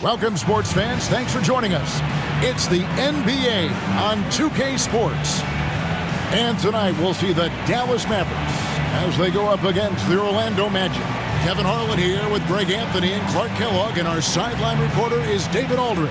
Welcome, sports fans. Thanks for joining us. It's the NBA on 2K Sports. And tonight we'll see the Dallas Mavericks as they go up against the Orlando Magic. Kevin Harlan here with Greg Anthony and Clark Kellogg, and our sideline reporter is David Aldridge.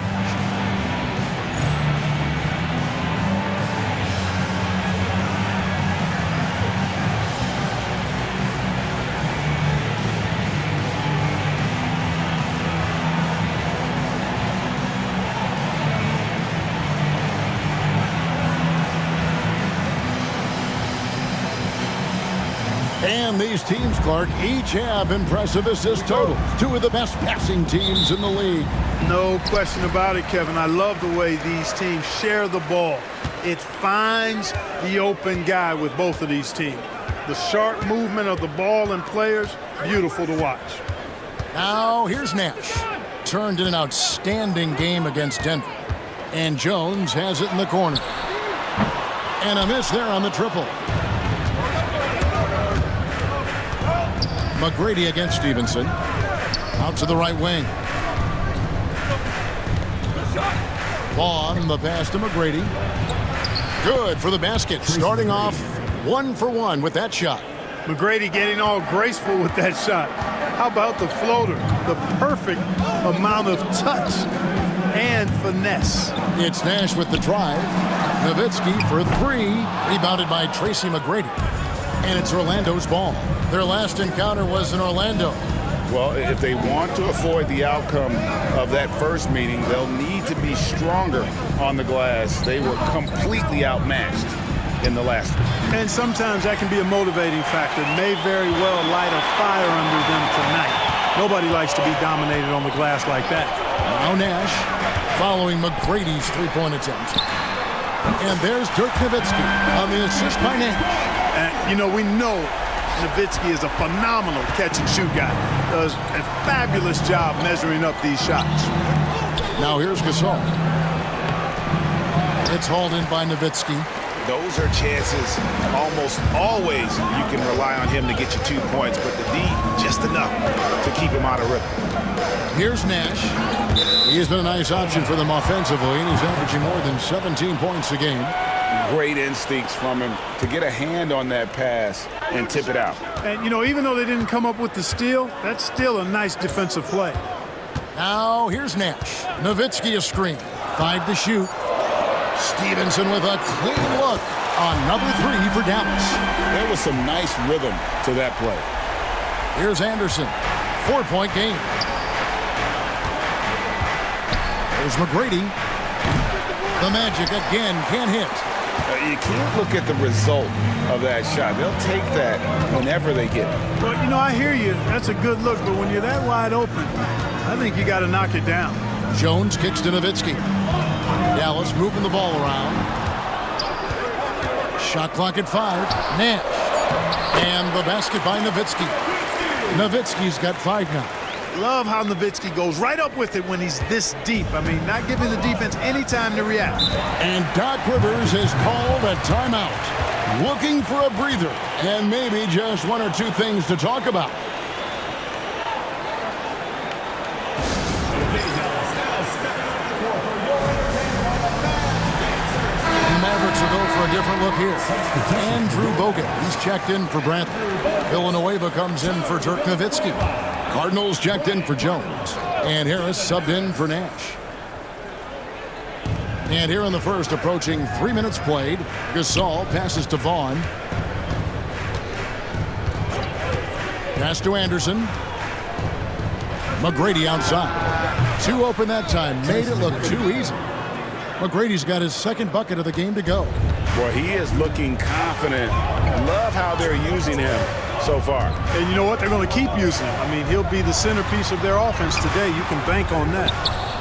And these teams, Clark, each have impressive assist totals. Two of the best passing teams in the league. No question about it, Kevin. I love the way these teams share the ball. It finds the open guy with both of these teams. The sharp movement of the ball and players, beautiful to watch. Now, here's Nash. Turned in an outstanding game against Denver. And Jones has it in the corner. And a miss there on the triple. McGrady against Stevenson. Out to the right wing. Vaughn, the pass to McGrady. Good for the basket. Starting off 1-for-1 with that shot. McGrady getting all graceful with that shot. How about the floater? The perfect amount of touch and finesse. It's Nash with the drive. Nowitzki for three. Rebounded by Tracy McGrady. And it's Orlando's ball. Their last encounter was in Orlando. Well, if they want to avoid the outcome of that first meeting, they'll need to be stronger on the glass. They were completely outmatched in the last one. And sometimes that can be a motivating factor. May very well light a fire under them tonight. Nobody likes to be dominated on the glass like that. Now Nash following McGrady's three-point attempt. And there's Dirk Nowitzki on the assist by Nash. You know, we know Nowitzki is a phenomenal catch-and-shoot guy. Does a fabulous job measuring up these shots. Now here's Gasol. It's hauled in by Nowitzki. Those are chances almost always you can rely on him to get you 2 points, but the D, just enough to keep him out of rhythm. Here's Nash. He's been a nice option for them offensively, and he's averaging more than 17 points a game. Great instincts from him to get a hand on that pass and tip it out. And, you know, even though they didn't come up with the steal, that's still a nice defensive play. Now, here's Nash. Nowitzki a screen. 5 to shoot. Stevenson with a clean look. Another three for Dallas. There was some nice rhythm to that play. Here's Anderson. 4-point game. There's McGrady. The Magic again can't hit. You can't look at the result of that shot. They'll take that whenever they get it. Well, you know, I hear you. That's a good look, but when you're that wide open, I think you got to knock it down. Jones kicks to Nowitzki. Dallas moving the ball around. Shot clock at 5. Nash. And the basket by Nowitzki. Nowitzki's got 5 now. Love how Nowitzki goes right up with it when he's this deep. I mean, not giving the defense any time to react. And Doc Rivers has called a timeout. Looking for a breather and maybe just 1 or 2 things to talk about. The Mavericks will go for a different look here. Andrew Bogut, he's checked in for Brantley. Villanueva comes in for Dirk Nowitzki. Cardinals checked in for Jones. And Harris subbed in for Nash. And here in the first, approaching 3 minutes played, Gasol passes to Vaughn. Pass to Anderson. McGrady outside. 2 open that time. Made it look too easy. McGrady's got his second bucket of the game to go. Boy, he is looking confident. Love how they're using him so far. And you know what? They're going to keep using him. I mean, he'll be the centerpiece of their offense today. You can bank on that.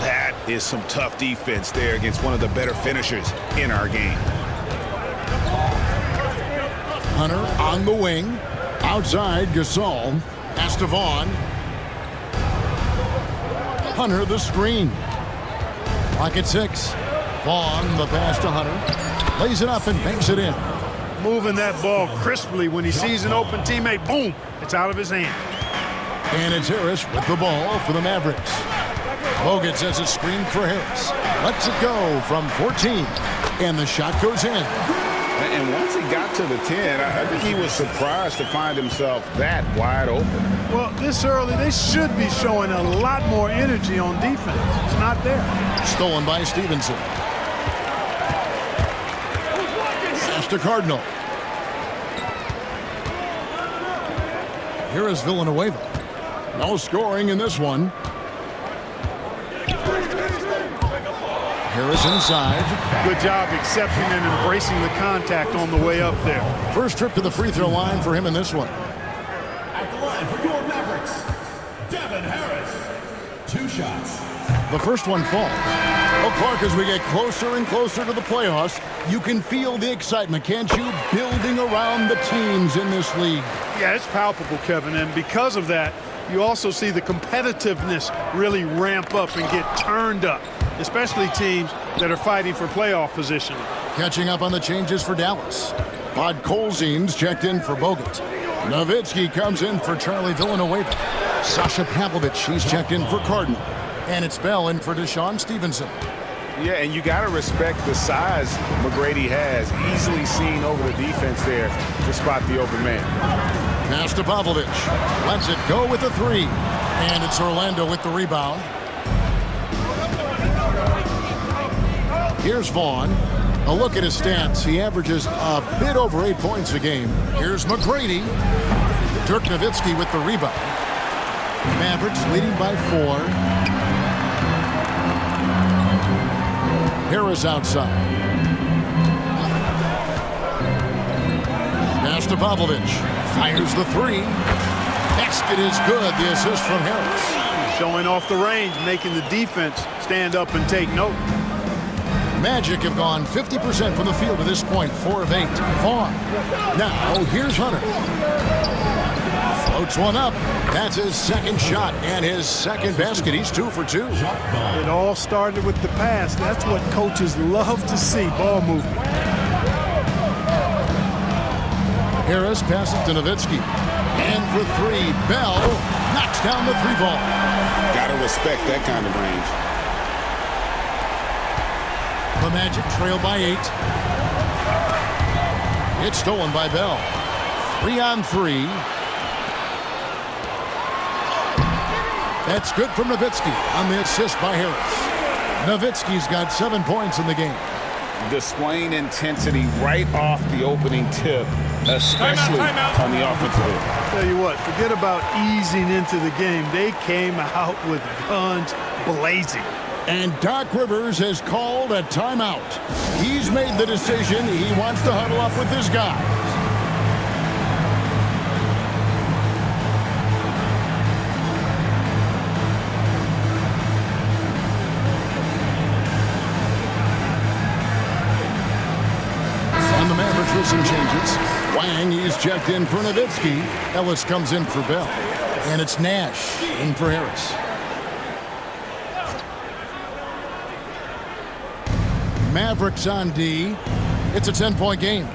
That is some tough defense there against one of the better finishers in our game. Hunter on the wing. Outside, Gasol. Pass to Vaughn. Hunter the screen. Clock at 6. Vaughn the pass to Hunter. Lays it up and banks it in. Moving that ball crisply when he sees an open teammate. Boom! It's out of his hand. And it's Harris with the ball for the Mavericks. Bogut sends a screen for Harris. Lets it go from 14. And the shot goes in. And once he got to the 10, I think he was surprised to find himself that wide open. Well, this early, they should be showing a lot more energy on defense. It's not there. Stolen by Stevenson. Pass to Cardinal. Here is Villanueva. No scoring in this one. Harris inside. Good job accepting and embracing the contact on the way up there. First trip to the free throw line for him in this one. At the line for your Mavericks, Devin Harris. 2 shots. The first one falls. Well, Clark, as we get closer and closer to the playoffs, you can feel the excitement, can't you? Building around the teams in this league. Yeah, it's palpable, Kevin, and because of that, you also see the competitiveness really ramp up and get turned up, especially teams that are fighting for playoff position. Catching up on the changes for Dallas. Podkolzin's checked in for Bogut. Nowitzki comes in for Charlie Villanueva. Sasha Pavlovich, she's checked in for Cardinal. And it's Bell in for Deshaun Stevenson. Yeah, and you got to respect the size McGrady has. Easily seen over the defense there to spot the open man. Pass to Pavlovich. Lets it go with the 3. And it's Orlando with the rebound. Here's Vaughn. A look at his stats. He averages a bit over 8 points a game. Here's McGrady. Dirk Nowitzki with the rebound. Mavericks leading by 4. Harris outside. Pass to Pavlovich. Fires the 3. Basket is good. The assist from Harris. Showing off the range, making the defense stand up and take note. Magic have gone 50% from the field to this point. 4 of 8. Vaughn. Now, here's Hunter. Floats one up. That's his second shot and his second basket. He's 2 for 2. It all started with the pass. That's what coaches love to see, ball movement. Harris passes to Nowitzki. And for 3, Bell knocks down the 3 ball. Got to respect that kind of range. The Magic trail by 8. It's stolen by Bell. 3 on 3. That's good from Nowitzki on the assist by Harris. Nowitzki's got 7 points in the game. Displaying intensity right off the opening tip, especially on the offensive end. Tell you what, forget about easing into the game. They came out with guns blazing. And Doc Rivers has called a timeout. He's made the decision. He wants to huddle up with his guys. And the Mavericks with some changes. Wang, he's checked in for Nowitzki. Ellis comes in for Bell. And it's Nash in for Harris. Mavericks on D. It's a 10-point game.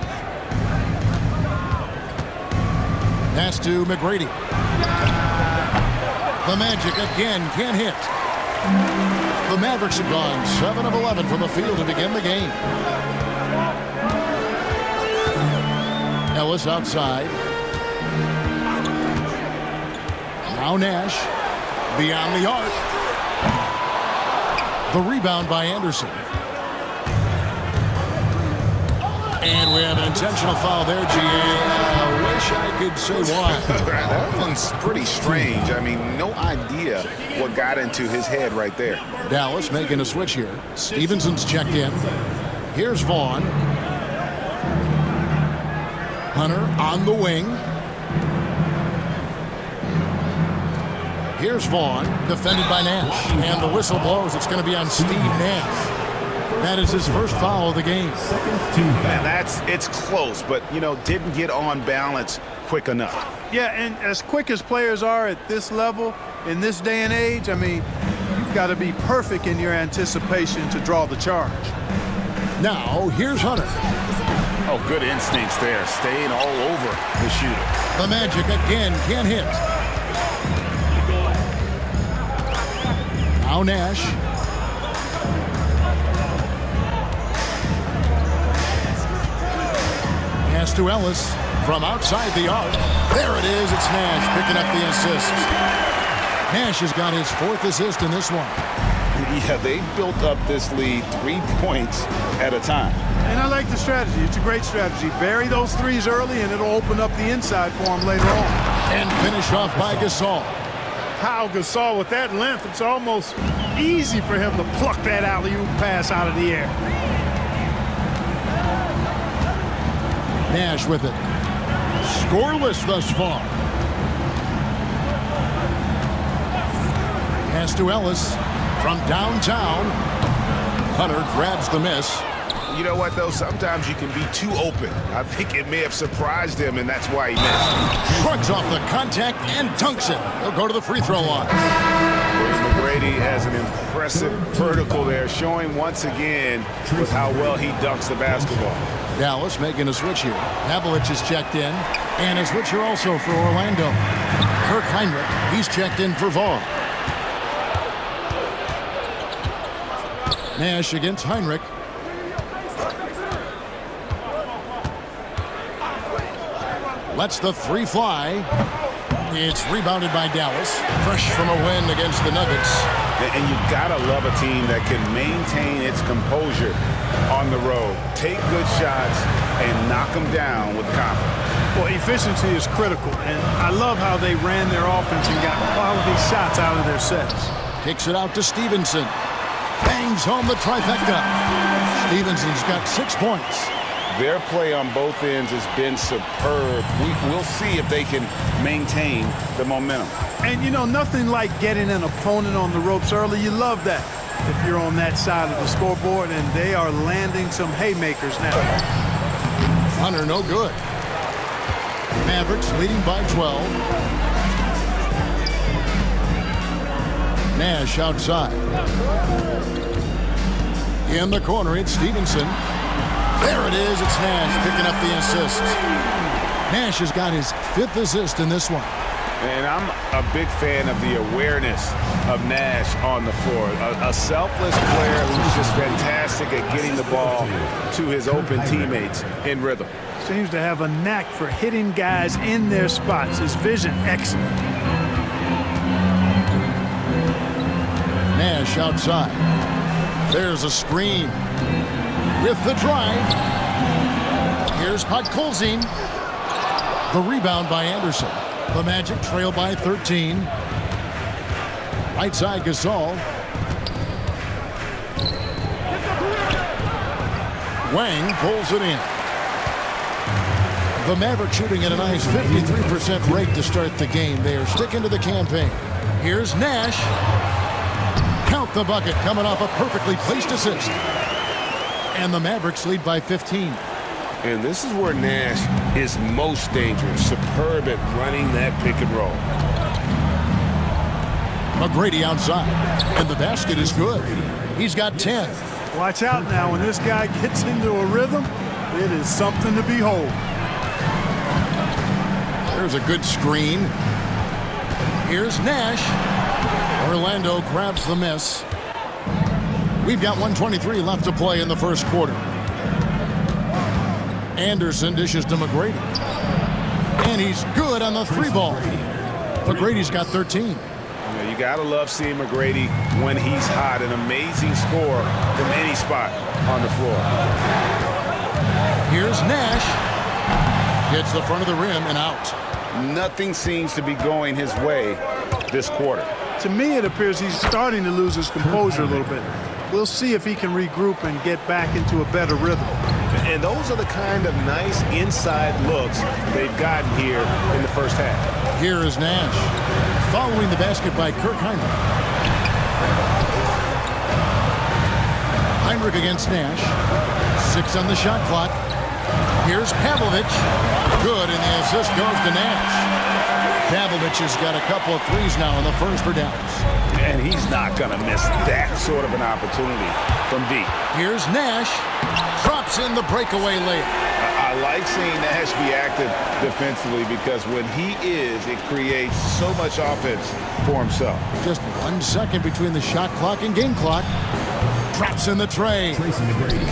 Pass to McGrady. The Magic again can't hit. The Mavericks have gone 7 of 11 from the field to begin the game. Ellis outside. Now Nash. Beyond the arc. The rebound by Anderson. And we have an intentional foul there, GA. I wish I could say why. That one's pretty strange. I mean, no idea what got into his head right there. Dallas making a switch here. Stevenson's checked in. Here's Vaughn. Hunter on the wing. Here's Vaughn, defended by Nash. And the whistle blows. It's going to be on Steve Nash. That is his first foul of the game. And it's close, but, you know, didn't get on balance quick enough. Yeah, and as quick as players are at this level, in this day and age, I mean, you've got to be perfect in your anticipation to draw the charge. Now, here's Hunter. Oh, good instincts there, staying all over the shooter. The Magic again can't hit. Now Now Nash. Pass to Ellis from outside the arc. There it is. It's Nash picking up the assist. Nash has got his 4th assist in this one. Yeah, they built up this lead 3 points at a time. And I like the strategy. It's a great strategy. Bury those threes early, and it'll open up the inside for him later on. And finish off by Gasol. How Gasol, with that length, it's almost easy for him to pluck that alley-oop pass out of the air. Nash with it. Scoreless thus far. Pass to Ellis from downtown. Hunter grabs the miss. You know what, though? Sometimes you can be too open. I think it may have surprised him, and that's why he missed. Shrugs off the contact and dunks it. He'll go to the free throw line. McGrady has an impressive vertical there, showing once again with how well he dunks the basketball. Dallas making a switch here. Havlicek is checked in, and a switch here also for Orlando. Kirk Heinrich, he's checked in for VAR. Nash against Heinrich. Lets the 3 fly. It's rebounded by Dallas. Fresh from a win against the Nuggets. And you gotta love a team that can maintain its composure on the road. Take good shots and knock them down with confidence. Well, efficiency is critical, and I love how they ran their offense and got quality shots out of their sets. Kicks it out to Stevenson. Bangs home the trifecta. Stevenson's got 6 points. Their play on both ends has been superb. We'll see if they can maintain the momentum. And, you know, nothing like getting an opponent on the ropes early. You love that if you're on that side of the scoreboard, and they are landing some haymakers now. Hunter, no good. Mavericks leading by 12. Nash outside. In the corner, it's Stevenson. There it is. It's Nash picking up the assist. Nash has got his 5th assist in this one. And I'm a big fan of the awareness of Nash on the floor. A selfless player who's just fantastic at getting the ball to his open teammates in rhythm. Seems to have a knack for hitting guys in their spots. His vision, excellent. Nash outside. There's a screen. With the drive. Here's Podkolzin. The rebound by Anderson. The Magic trail by 13. Right side Gasol. Wang pulls it in. The Mavericks shooting at a nice 53% rate to start the game. They are sticking to the campaign. Here's Nash. Count the bucket coming off a perfectly placed assist. And the Mavericks lead by 15. And this is where Nash is most dangerous. Superb at running that pick and roll. McGrady outside. And the basket is good. He's got 10. Watch out now. When this guy gets into a rhythm, it is something to behold. There's a good screen. Here's Nash. Orlando grabs the miss. We've got 1:23 left to play in the first quarter. Anderson dishes to McGrady. And he's good on the 3 ball. McGrady's got 13. You gotta love seeing McGrady when he's hot. An amazing score from any spot on the floor. Here's Nash. Hits the front of the rim and out. Nothing seems to be going his way this quarter. To me, it appears he's starting to lose his composure a little bit. We'll see if he can regroup and get back into a better rhythm. And those are the kind of nice inside looks they've gotten here in the first half. Here is Nash. Following the basket by Kirk Heinrich. Heinrich against Nash. 6 on the shot clock. Here's Pavlovic. Good, and the assist goes to Nash. Pavlovic has got a couple of threes now in the first for Dallas. And he's not going to miss that sort of an opportunity from deep. Here's Nash. Drops in the breakaway layup. I like seeing Nash be active defensively because when he is, it creates so much offense for himself. Just 1 second between the shot clock and game clock. Drops in the tray.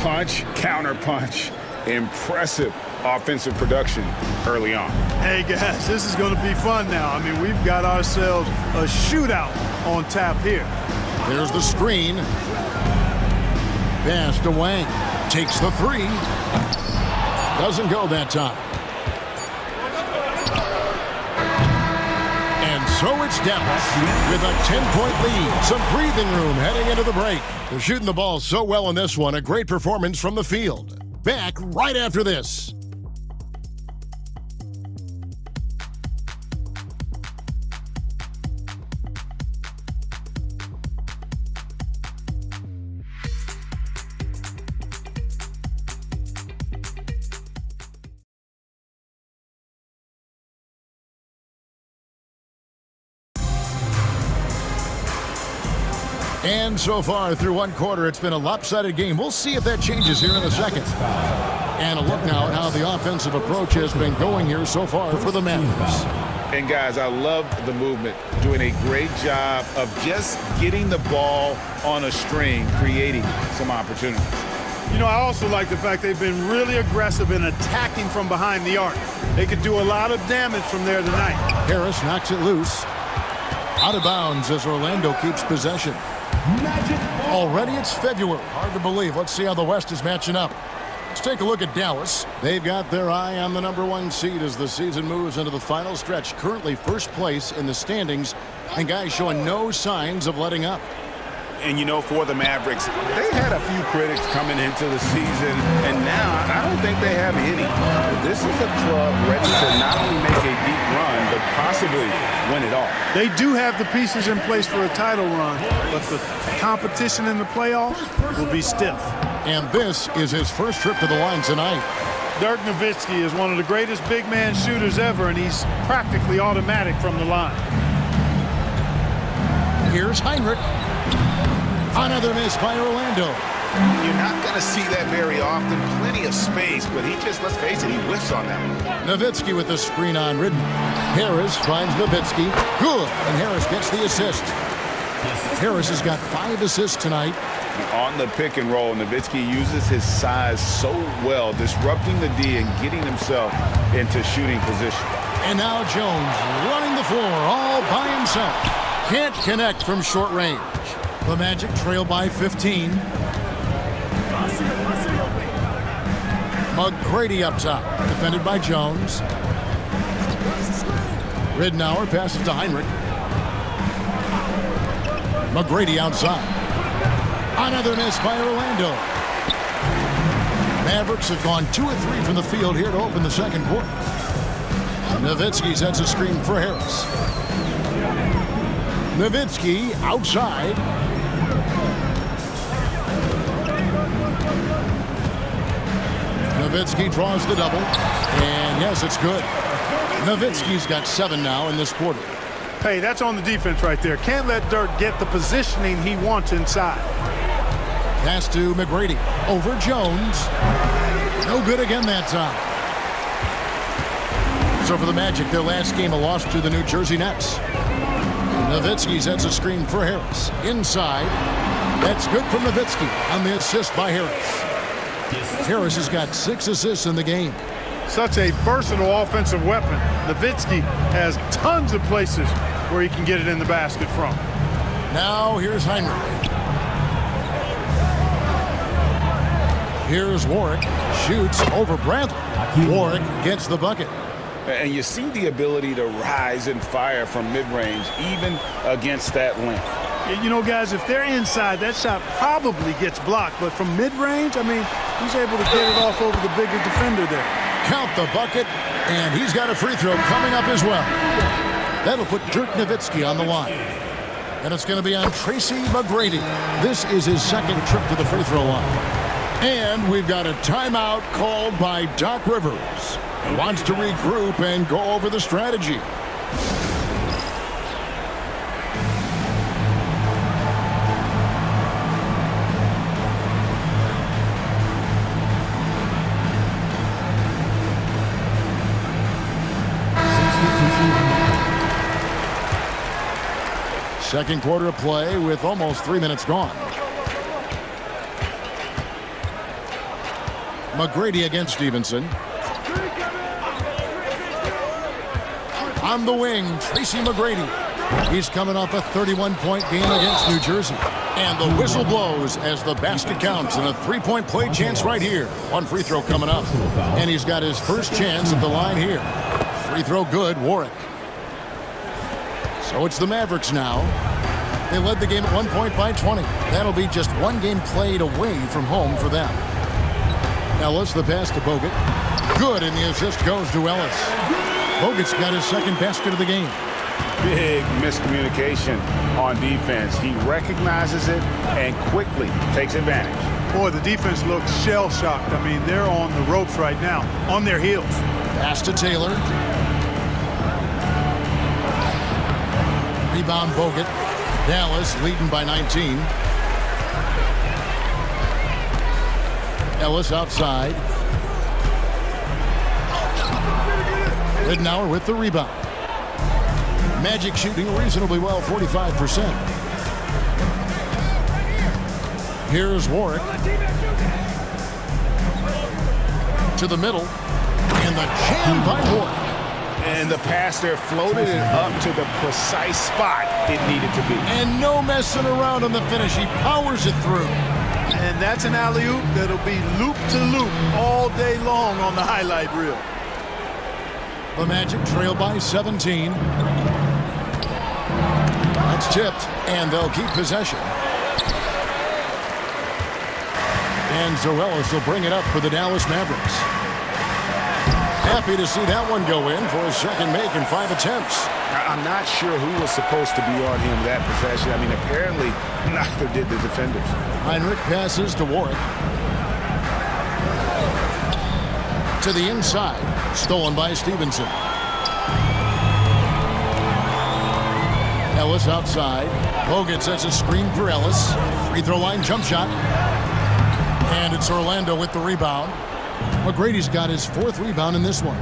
Punch, counter punch. Impressive offensive production early on. Hey, guys, this is going to be fun now. I mean, we've got ourselves a shootout on tap here. There's the screen. Pass to Wang. Takes the three. Doesn't go that time. And so it's Dallas with a 10-point lead. Some breathing room heading into the break. They're shooting the ball so well in this one. A great performance from the field. Back right after this. And so far through one quarter, it's been a lopsided game. We'll see if that changes here in a second. And a look now at how the offensive approach has been going here so far for the Mavericks. And guys, I love the movement, doing a great job of just getting the ball on a string, creating some opportunities. You know, I also like the fact they've been really aggressive in attacking from behind the arc. They could do a lot of damage from there tonight. Harris knocks it loose. Out of bounds as Orlando keeps possession. Already it's February. Hard to believe. Let's see how the West is matching up. Let's take a look at Dallas. They've got their eye on the #1 seed as the season moves into the final stretch. Currently first place in the standings, and guys showing no signs of letting up. And, you know, for the Mavericks, they had a few critics coming into the season, and now I don't think they have any. This is a club ready to not only make a deep run, but possibly win it all. They do have the pieces in place for a title run, but the competition in the playoffs will be stiff. And this is his first trip to the line tonight. Dirk Nowitzki is one of the greatest big man shooters ever, and he's practically automatic from the line. Here's Heinrich. Another miss by Orlando. You're not going to see that very often. Plenty of space, but he just, let's face it, he whiffs on that one. Nowitzki with the screen on Ridden. Harris finds Nowitzki. Good. And Harris gets the assist. Harris has got 5 assists tonight. On the pick and roll, Nowitzki uses his size so well, disrupting the D and getting himself into shooting position. And now Jones running the floor all by himself. Can't connect from short range. The Magic trail by 15. McGrady up top, defended by Jones. Ridnour passes to Heinrich. McGrady outside. Another miss by Orlando. Mavericks have gone 2 of 3 from the field here to open the second quarter. Nowitzki sets a screen for Harris. Nowitzki outside. Nowitzki draws the double, and yes, it's good. Nowitzki's got 7 now in this quarter. Hey, that's on the defense right there. Can't let Dirk get the positioning he wants inside. Pass to McGrady. Over Jones. No good again that time. So for the Magic, their last game a loss to the New Jersey Nets. Nowitzki sets a screen for Harris. Inside. That's good from Nowitzki on the assist by Harris. Harris has got 6 assists in the game. Such a versatile offensive weapon. Nowitzki has tons of places where he can get it in the basket from. Now here's Heinrich. Here's Warwick. Shoots over Bradley. Warwick gets the bucket. And you see the ability to rise and fire from mid-range, even against that length. You know, guys, if they're inside, that shot probably gets blocked. But from mid-range, I mean, he's able to get it off over the bigger defender there. Count the bucket, and he's got a free throw coming up as well. That'll put Dirk Nowitzki on the line. And it's going to be on Tracy McGrady. This is his second trip to the free throw line. And we've got a timeout called by Doc Rivers. He wants to regroup and go over the strategy. Second quarter of play with almost 3 minutes gone. McGrady against Stevenson. On the wing, Tracy McGrady. He's coming off a 31-point game against New Jersey. And the whistle blows as the basket counts and a three-point play chance right here. One free throw coming up. And he's got his first chance at the line here. Free throw good, Warwick. So it's the Mavericks now. They led the game at 1 point by 20. That'll be just one game played away from home for them. Ellis, the pass to Bogut. Good, and the assist goes to Ellis. Bogut's got his second basket of the game. Big miscommunication on defense. He recognizes it and quickly takes advantage. Boy, the defense looks shell-shocked. I mean, they're on the ropes right now, on their heels. Pass to Taylor. Rebound Bogut. Dallas leading by 19. Ellis outside. Ridnour with the rebound. Magic shooting reasonably well, 45%. Here's Warwick. To the middle. And the jam by Warwick. And the pass there floated it up to the precise spot it needed to be. And no messing around on the finish. He powers it through. And that's an alley-oop that'll be loop-to-loop all day long on the highlight reel. The Magic trail by 17. That's tipped, and they'll keep possession. And Zorellis will bring it up for the Dallas Mavericks. Happy to see that one go in for his second make in 5 attempts. I'm not sure who was supposed to be on him that possession. I mean, apparently neither did the defenders. Heinrich passes to Warwick. To the inside. Stolen by Stevenson. Ellis outside. Bogut sets a screen for Ellis. Free throw line jump shot. And it's Orlando with the rebound. McGrady's got his 4th rebound in this one.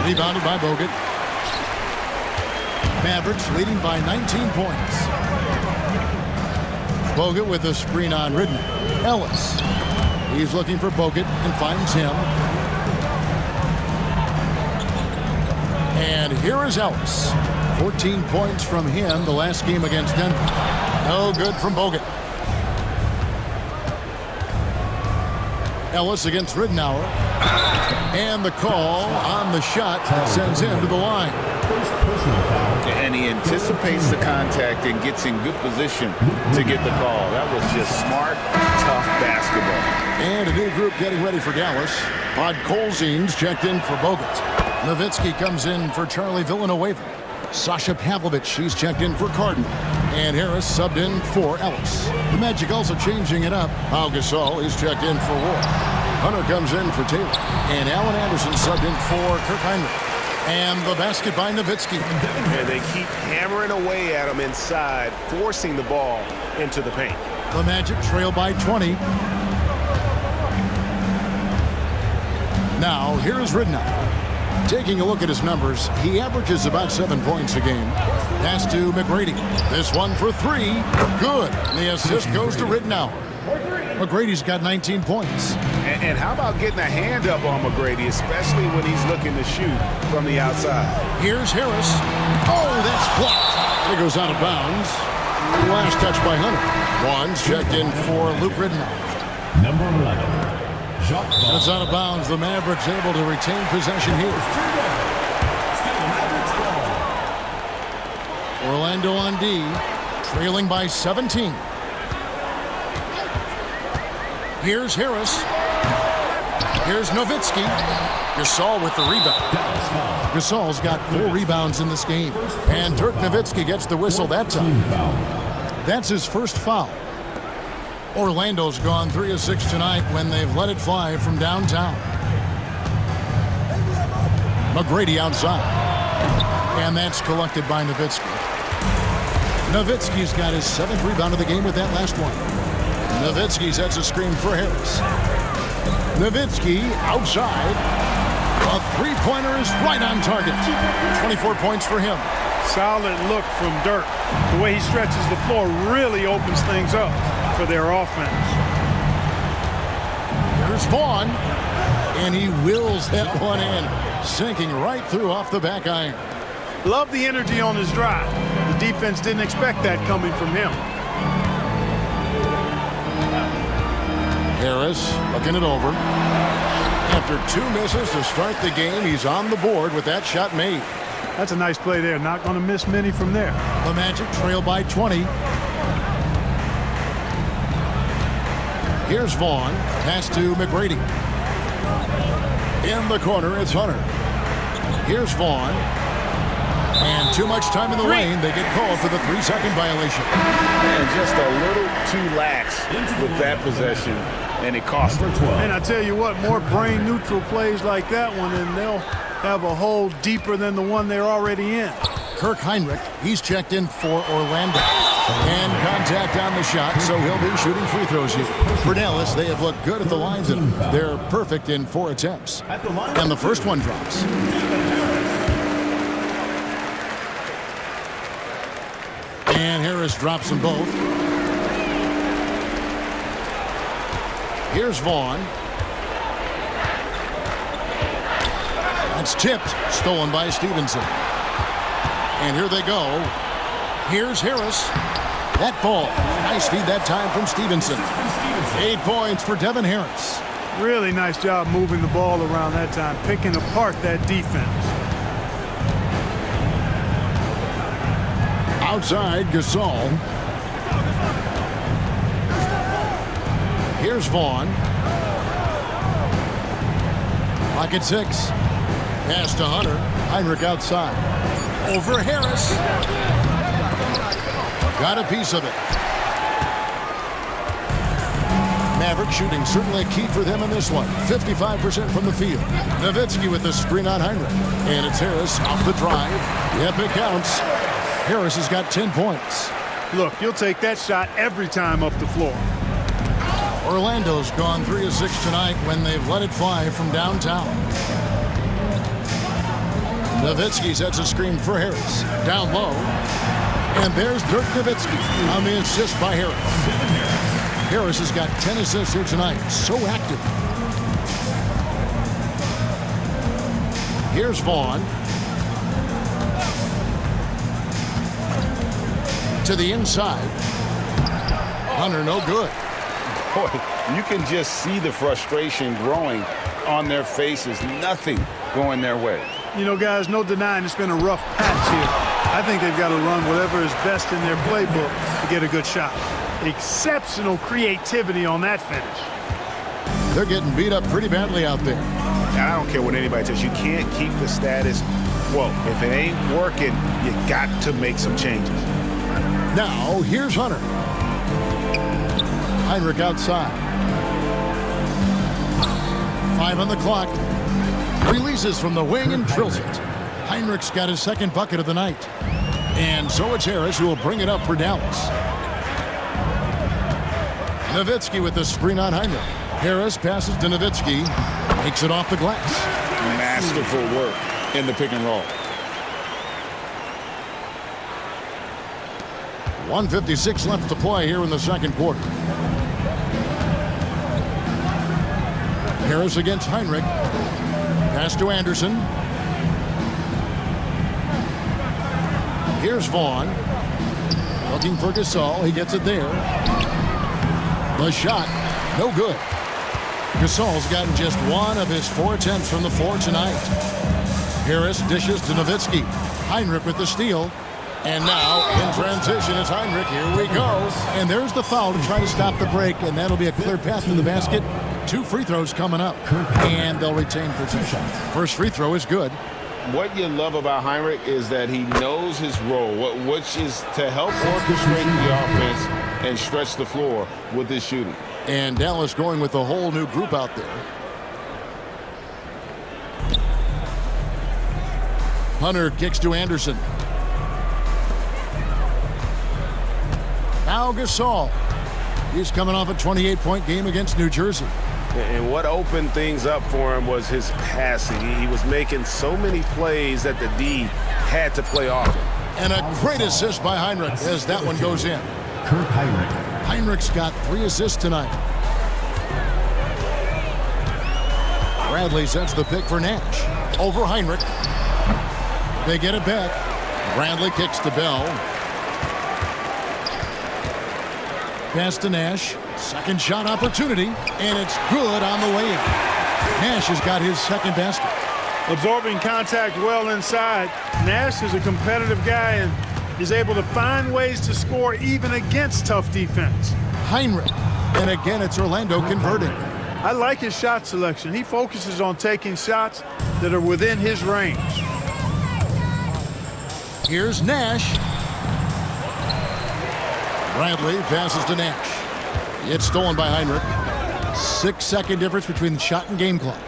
Rebounded by Bogut. Mavericks leading by 19 points. Bogut with a screen on Ridnour. Ellis. He's looking for Bogut and finds him. And here is Ellis. 14 points from him the last game against Denver. No good from Bogut. Ellis against Ridnour. And the call on the shot that sends him to the line. And he anticipates the contact and gets in good position to get the call. That was just smart, tough basketball. And a new group getting ready for Dallas. Podkolzin's checked in for Bogut. Nowitzki comes in for Charlie Villanueva. Sasha Pavlovich, she's checked in for Cardinal. And Harris subbed in for Ellis. The Magic also changing it up. Pau Gasol is checked in for Ward. Hunter comes in for Taylor. And Allen Anderson subbed in for Kirk Heinrich. And the basket by Nowitzki. And they keep hammering away at him inside, forcing the ball into the paint. The Magic trail by 20. Now, here's Ridnour. Taking a look at his numbers, he averages about 7 points a game. Pass to McGrady. This one for 3. Good. And the assist goes to Ridnour. McGrady's got 19 points. And how about getting a hand up on McGrady, especially when he's looking to shoot from the outside? Here's Harris. Oh, that's blocked. It goes out of bounds. Last touch by Hunter. One's checked in for Luke Ridnour. Number 11. That's out of bounds. The Mavericks able to retain possession here. Orlando on D, trailing by 17. Here's Harris. Here's Nowitzki. Gasol with the rebound. Gasol's got 4 rebounds in this game. And Dirk Nowitzki gets the whistle that time. That's his first foul. Orlando's gone 3 of 6 tonight when they've let it fly from downtown. McGrady outside. And that's collected by Nowitzki. Nowitzki's got his 7th rebound of the game with that last one. Nowitzki sets a screen for Harris. Nowitzki outside. A three-pointer is right on target. 24 points for him. Solid look from Dirk. The way he stretches the floor really opens things up for their offense. Here's Vaughn, and he wills that one in, sinking right through off the back iron. Love the energy on his drive. The defense didn't expect that coming from him. Harris looking it over. After 2 misses to start the game, he's on the board with that shot made. That's a nice play there. Not going to miss many from there. The Magic trail by 20. Here's Vaughn. Pass to McGrady. In the corner, it's Hunter. Here's Vaughn. And too much time in the lane. They get called for the 3-second violation. And just a little too lax with that possession, and it cost them. And I tell you what, more brain-neutral plays like that one, and they'll have a hole deeper than the one they're already in. Kirk Heinrich, he's checked in for Orlando. And contact on the shot, so he'll be shooting free throws here. For Dallas, they have looked good at the lines, and they're perfect in 4 attempts. And the first one drops. And Harris drops them both. Here's Vaughn. That's tipped, stolen by Stevenson. And here they go. Here's Harris. That ball. Nice feed that time from Stevenson. 8 points for Devin Harris. Really nice job moving the ball around that time, picking apart that defense. Outside, Gasol. Here's Vaughn. Clock at 6. Pass to Hunter. Heinrich outside. Over Harris. Got a piece of it. Maverick shooting certainly key for them in this one. 55% from the field. Nowitzki with the screen on Heinrich. And it's Harris off the drive. Yep, it counts. Harris has got 10 points. Look, you'll take that shot every time up the floor. Orlando's gone 3 of 6 tonight when they've let it fly from downtown. Nowitzki sets a screen for Harris. Down low. And there's Dirk Nowitzki on the assist by Harris. Harris has got 10 assists here tonight. So active. Here's Vaughn. To the inside. Hunter, no good. Boy, you can just see the frustration growing on their faces. Nothing going their way. You know, guys, no denying it's been a rough patch here. I think they've got to run whatever is best in their playbook to get a good shot. Exceptional creativity on that finish. They're getting beat up pretty badly out there. And I don't care what anybody says. You can't keep the status quo. If it ain't working, you got to make some changes. Now, here's Hunter. Heinrich outside. 5 on the clock. Releases from the wing and drills it. Heinrich's got his second bucket of the night. And so it's Harris who will bring it up for Dallas. Nowitzki with the screen on Heinrich. Harris passes to Nowitzki. Takes it off the glass. Masterful work in the pick and roll. 1:56 left to play here in the second quarter. Harris against Heinrich. Pass to Anderson. Here's Vaughn. Looking for Gasol. He gets it there. The shot, no good. Gasol's gotten just 1 of his 4 attempts from the floor tonight. Harris dishes to Nowitzki. Heinrich with the steal. And now, in transition, it's Heinrich. Here we go. And there's the foul to try to stop the break, and that'll be a clear path to the basket. 2 free throws coming up, and they'll retain possession. First free throw is good. What you love about Heinrich is that he knows his role, which is to help orchestrate the offense and stretch the floor with his shooting. And Dallas going with a whole new group out there. Hunter kicks to Anderson. Now Gasol. He's coming off a 28-point game against New Jersey. And what opened things up for him was his passing. He was making so many plays that the D had to play off him. And a great assist by Heinrich as that one goes in. Kurt Heinrich. Heinrich's got 3 assists tonight. Bradley sets the pick for Nash. Over Heinrich. They get it back. Bradley kicks to Bell. Pass to Nash. Second shot opportunity. And it's good on the way in. Nash has got his second basket. Absorbing contact well inside. Nash is a competitive guy and is able to find ways to score even against tough defense. Heinrich. And again, it's Orlando converting. I like his shot selection. He focuses on taking shots that are within his range. Here's Nash. Bradley passes to Nash. It's stolen by Heinrich. 6-second difference between the shot and game clock.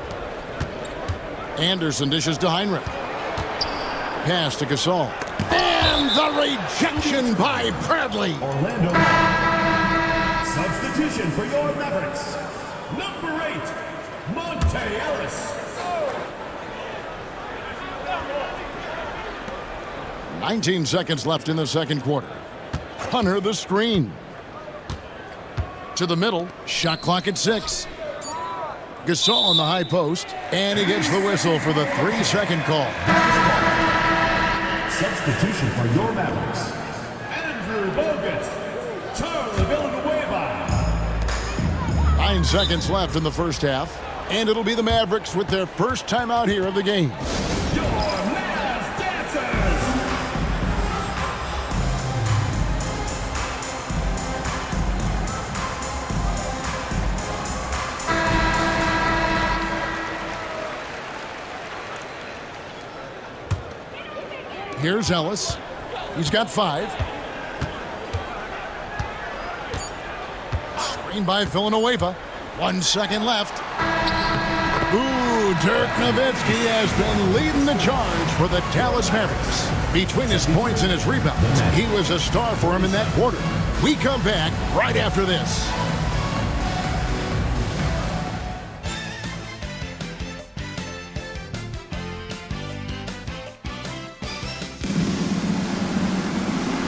Anderson dishes to Heinrich. Pass to Gasol. And the rejection by Bradley. Orlando. Substitution for your Mavericks. Number 8, Monte Ellis. 19 seconds left in the second quarter. Hunter the screen. To the middle. Shot clock at 6. Gasol on the high post. And he gets the whistle for the 3-second call. Substitution for your Mavericks. Andrew Bogut. Charlie Villanueva. 9 seconds left in the first half. And it'll be the Mavericks with their first timeout here of the game. Your Mavs dancers. Here's Ellis. He's got 5. Screen by Villanueva. 1 second left. Ooh, Dirk Nowitzki has been leading the charge for the Dallas Mavericks. Between his points and his rebounds, he was a star for him in that quarter. We come back right after this.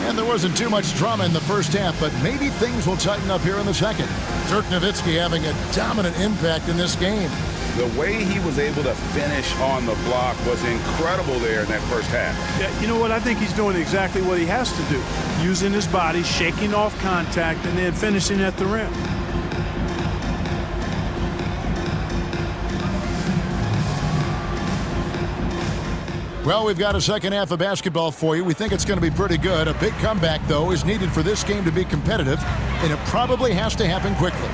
And there wasn't too much drama in the first half, but maybe things will tighten up here in the second. Dirk Nowitzki having a dominant impact in this game. The way he was able to finish on the block was incredible there in that first half. Yeah, you know what? I think he's doing exactly what he has to do. Using his body, shaking off contact, and then finishing at the rim. Well, we've got a second half of basketball for you. We think it's going to be pretty good. A big comeback, though, is needed for this game to be competitive, and it probably has to happen quickly.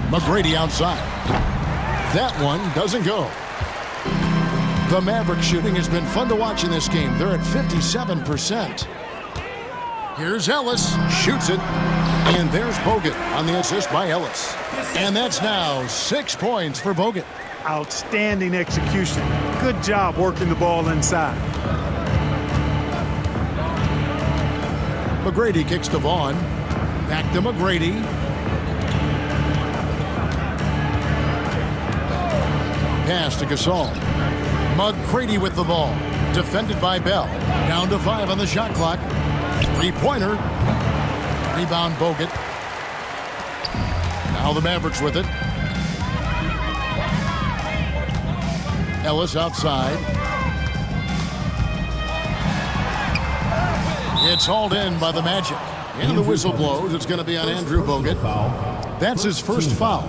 McGrady outside. That one doesn't go. The Maverick shooting has been fun to watch in this game. They're at 57%. Here's Ellis. Shoots it. And there's Bogut on the assist by Ellis. And that's now 6 points for Bogut. Outstanding execution. Good job working the ball inside. McGrady kicks to Vaughn. Back to McGrady. Pass to Gasol. McGrady with the ball. Defended by Bell. Down to 5 on the shot clock. 3-pointer. Rebound Bogut. Now the Mavericks with it. Ellis outside. It's hauled in by the Magic. And the whistle blows. It's going to be on Andrew Bogut. That's his first foul.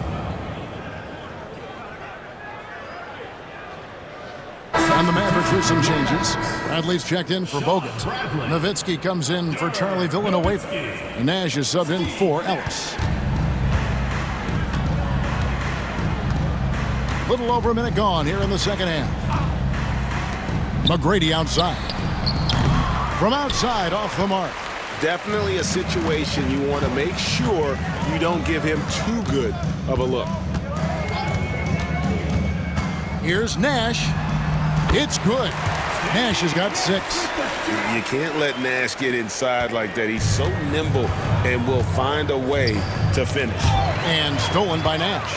And the Mavericks with some changes. Bradley's checked in for Bogut. Nowitzki comes in for Charlie Villanueva. And Nash is subbed in for Ellis. Little over a minute gone here in the second half. McGrady outside. From outside, off the mark. Definitely a situation you want to make sure you don't give him too good of a look. Here's Nash. It's good. Nash has got 6. You can't let Nash get inside like that. He's so nimble and will find a way to finish. And stolen by Nash.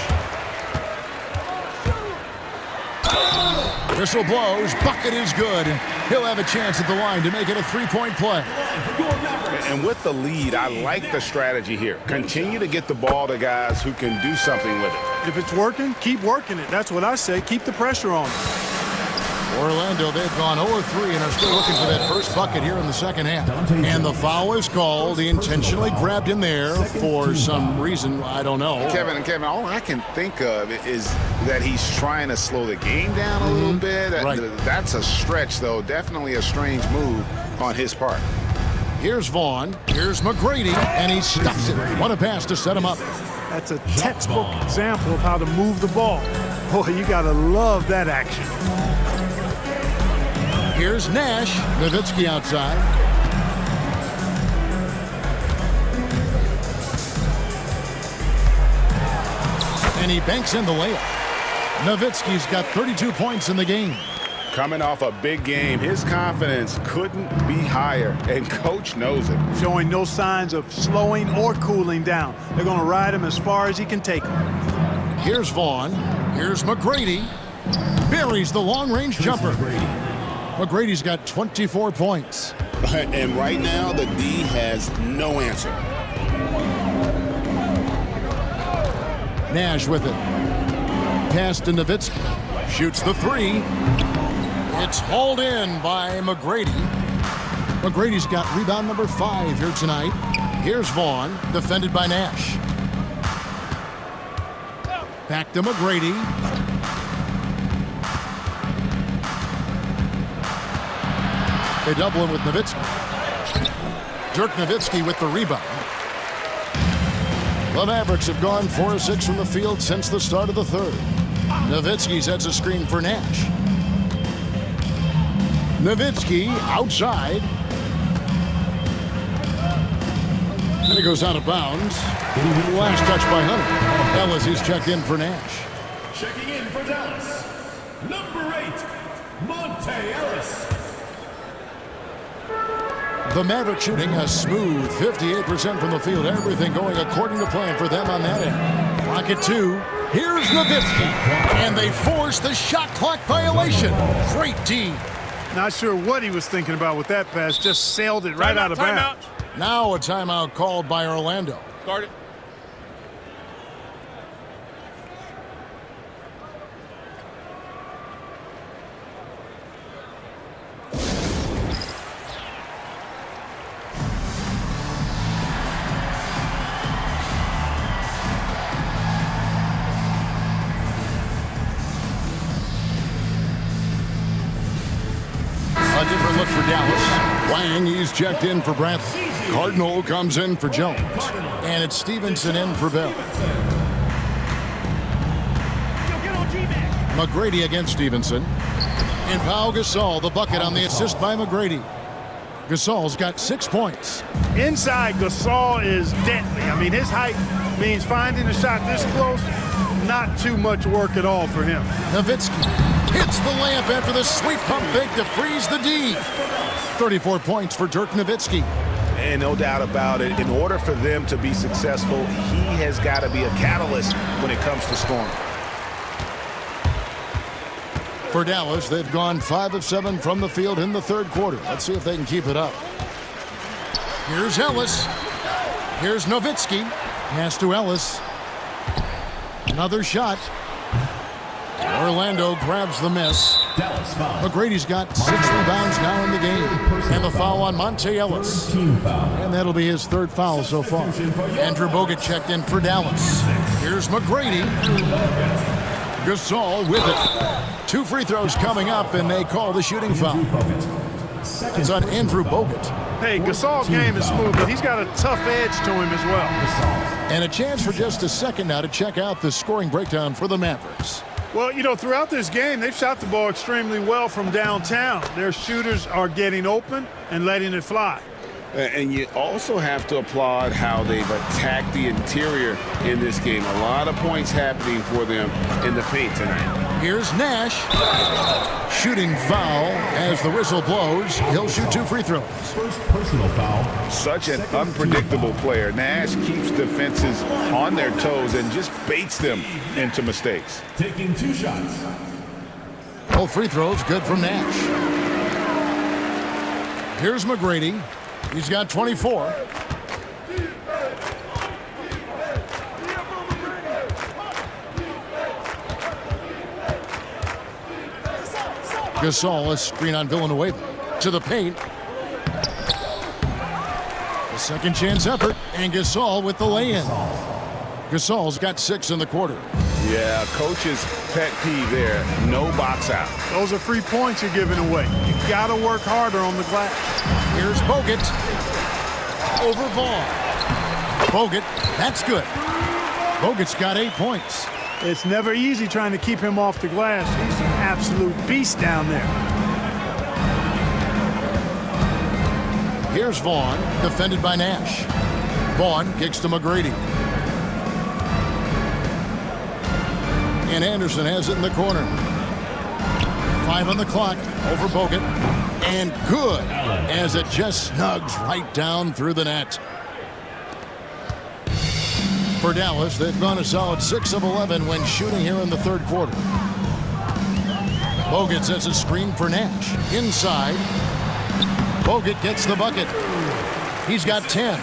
Whistle blows. Bucket is good. And he'll have a chance at the line to make it a 3-point play. And with the lead, I like the strategy here. Continue to get the ball to guys who can do something with it. If it's working, keep working it. That's what I say. Keep the pressure on. Orlando, they've gone 0-3 and are still looking for that first bucket here in the second half. And the foul is called. He intentionally grabbed in there for some reason. I don't know. Kevin, all I can think of is that he's trying to slow the game down a little bit. Right. That's a stretch, though. Definitely a strange move on his part. Here's Vaughn. Here's McGrady. And he stuffs it. What a pass to set him up. That's a textbook example of how to move the ball. Boy, you got to love that action. Here's Nash. Nowitzki outside. And he banks in the layup. Nowitzki's got 32 points in the game. Coming off a big game, his confidence couldn't be higher, and coach knows it. Showing no signs of slowing or cooling down. They're going to ride him as far as he can take him. Here's Vaughn. Here's McGrady. Buries the long-range jumper. McGrady's got 24 points. And right now, the D has no answer. Nash with it. Pass to Nowitzki. Shoots the 3. It's hauled in by McGrady. McGrady's got rebound number 5 here tonight. Here's Vaughn, defended by Nash. Back to McGrady. They double him with Nowitzki. Dirk Nowitzki with the rebound. The Mavericks have gone 4-6 from the field since the start of the third. Nowitzki sets a screen for Nash. Nowitzki outside. And it goes out of bounds. Last touch by Hunter. Ellis is checked in for Nash. Checking in for Dallas, number 8, Monte Ellis. The Mavericks shooting a smooth 58% from the field. Everything going according to plan for them on that end. Clock at 2. Here's Nowitzki. And they force the shot clock violation. Great D. Not sure what he was thinking about with that pass. Just sailed it right out of bounds. Now a timeout called by Orlando. Start it. A different look for Dallas. Wang, he's checked in for Bradley. Cardinal comes in for Jones. And it's Stevenson in for Bell. McGrady against Stevenson. And Pau Gasol, the bucket on the assist by McGrady. Gasol's got 6 points. Inside, Gasol is deadly. I mean, his height means finding a shot this close, not too much work at all for him. Nowitzki hits the layup after the sweep pump fake to freeze the D. 34 points for Dirk Nowitzki. And no doubt about it, in order for them to be successful, he has got to be a catalyst when it comes to scoring. For Dallas, they've gone 5 of 7 from the field in the third quarter. Let's see if they can keep it up. Here's Ellis. Here's Nowitzki. Pass to Ellis. Another shot. Orlando grabs the miss. McGrady's got 6 rebounds now in the game. And the foul on Monte Ellis. And that'll be his 3rd foul so far. Andrew Bogut checked in for Dallas. Here's McGrady. Gasol with it. 2 free throws coming up, and they call the shooting foul. It's on Andrew Bogut. Hey, Gasol's game is smooth, but he's got a tough edge to him as well. And a chance for just a second now to check out the scoring breakdown for the Mavericks. Well, you know, throughout this game, they've shot the ball extremely well from downtown. Their shooters are getting open and letting it fly. And you also have to applaud how they've attacked the interior in this game. A lot of points happening for them in the paint tonight. Here's Nash. Shooting foul as the whistle blows. He'll shoot 2 free throws. First personal foul. Such an unpredictable player. Nash keeps defenses on their toes and just baits them into mistakes. Taking 2 shots. Both free throws good from Nash. Here's McGrady. He's got 24. Gasol, a screen on Villanueva. To the paint. A second chance effort, and Gasol with the lay-in. Gasol's got 6 in the quarter. Yeah, coach's pet peeve there. No box out. Those are free points you're giving away. You got to work harder on the glass. Here's Bogut. Over Vaughn. Bogut, that's good. Bogut's got 8 points. It's never easy trying to keep him off the glass. He's an absolute beast down there. Here's Vaughn, defended by Nash. Vaughn kicks to McGrady. And Anderson has it in the corner. 5 on the clock, over Bogut. And good, as it just snugs right down through the net. For Dallas, they've gone a solid 6 of 11 when shooting here in the third quarter. Bogut sets a screen for Nash. Inside. Bogut gets the bucket. He's got 10.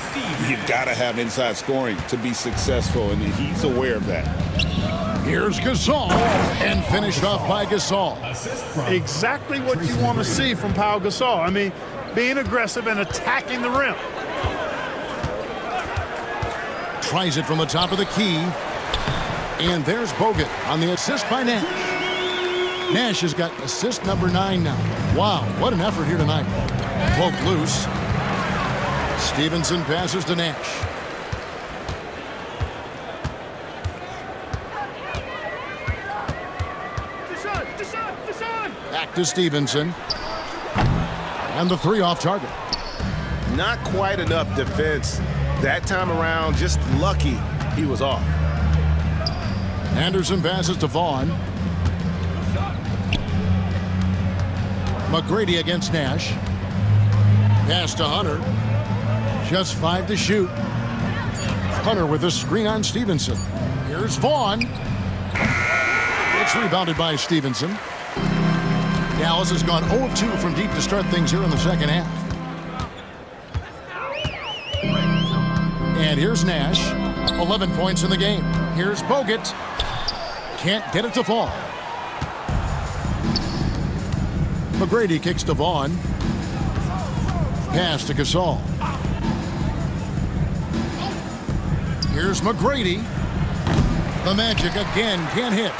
You've got to have inside scoring to be successful, and he's aware of that. Here's Gasol, and finished off by Gasol. Exactly what you want to see from Pau Gasol. I mean, being aggressive and attacking the rim. Tries it from the top of the key. And there's Bogut on the assist by Nash. Nash has got assist number 9 now. Wow, what an effort here tonight. Poke loose. Stevenson passes to Nash. Back to Stevenson. And the 3 off target. Not quite enough defense. That time around, just lucky he was off. Anderson passes to Vaughn. McGrady against Nash. Pass to Hunter. Just 5 to shoot. Hunter with a screen on Stevenson. Here's Vaughn. It's rebounded by Stevenson. Dallas has gone 0 of 2 from deep to start things here in the second half. And here's Nash. 11 points in the game. Here's Bogut. Can't get it to fall. McGrady kicks to Vaughn. Pass to Gasol. Here's McGrady. The Magic again can't hit.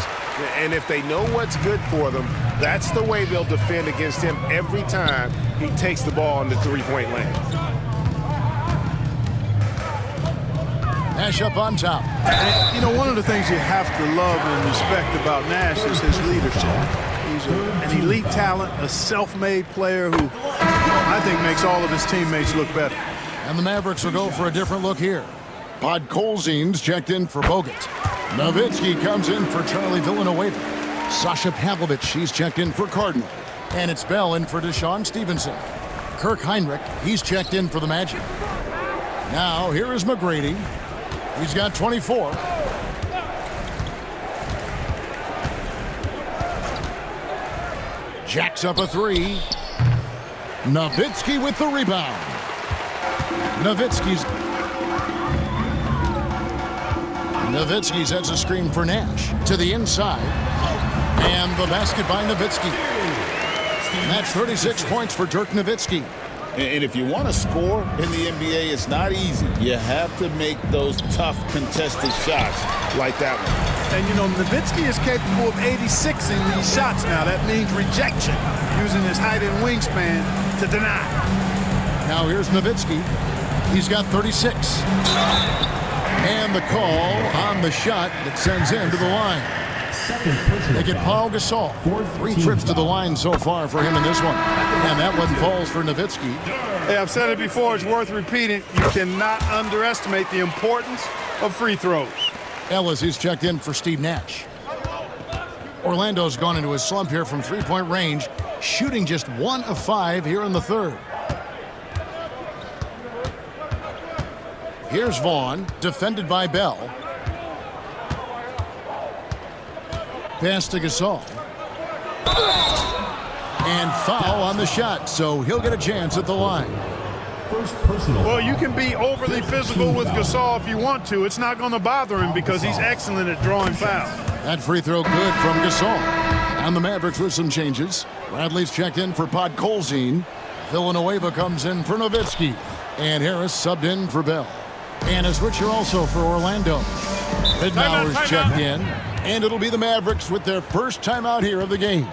And if they know what's good for them, that's the way they'll defend against him every time he takes the ball in the three-point lane. Nash up on top. And, you know, one of the things you have to love and respect about Nash is his leadership. He's an elite talent, a self-made player who I think makes all of his teammates look better. And the Mavericks will go for a different look here. Podkolzin's checked in for Bogut. Nowitzki comes in for Charlie Villanueva. Sasha Pavlovich, she's checked in for Cardinal. And it's Bell in for Deshaun Stevenson. Kirk Heinrich, he's checked in for the Magic. Now, here is McGrady. He's got 24. Jacks up a 3. Nowitzki with the rebound. Nowitzki sets a screen for Nash to the inside. And the basket by Nowitzki. That's 36 points for Dirk Nowitzki. And if you want to score in the NBA, it's not easy. You have to make those tough contested shots like that one. And, you know, Nowitzki is capable of 86ing these shots now. That means rejection, using his height and wingspan to deny. Now here's Nowitzki. He's got 36. And the call on the shot that sends him to the line. They get Pau Gasol. 3 trips to the line so far for him in this one. And that one falls for Nowitzki. Hey, I've said it before. It's worth repeating. You cannot underestimate the importance of free throws. Ellis, he's checked in for Steve Nash. Orlando's gone into a slump here from three-point range, shooting just 1 of 5 here in the third. Here's Vaughn, defended by Bell. Pass to Gasol. And foul on the shot, so he'll get a chance at the line. First personal. Well, you can be overly physical with Gasol if you want to. It's not going to bother him because he's excellent at drawing fouls. That free throw good from Gasol. And the Mavericks with some changes. Bradley's checked in for Podkolzin. Villanueva comes in for Nowitzki. And Harris subbed in for Bell. And a switcher also for Orlando. Ridnour's checked in. And it'll be the Mavericks with their first timeout here of the game.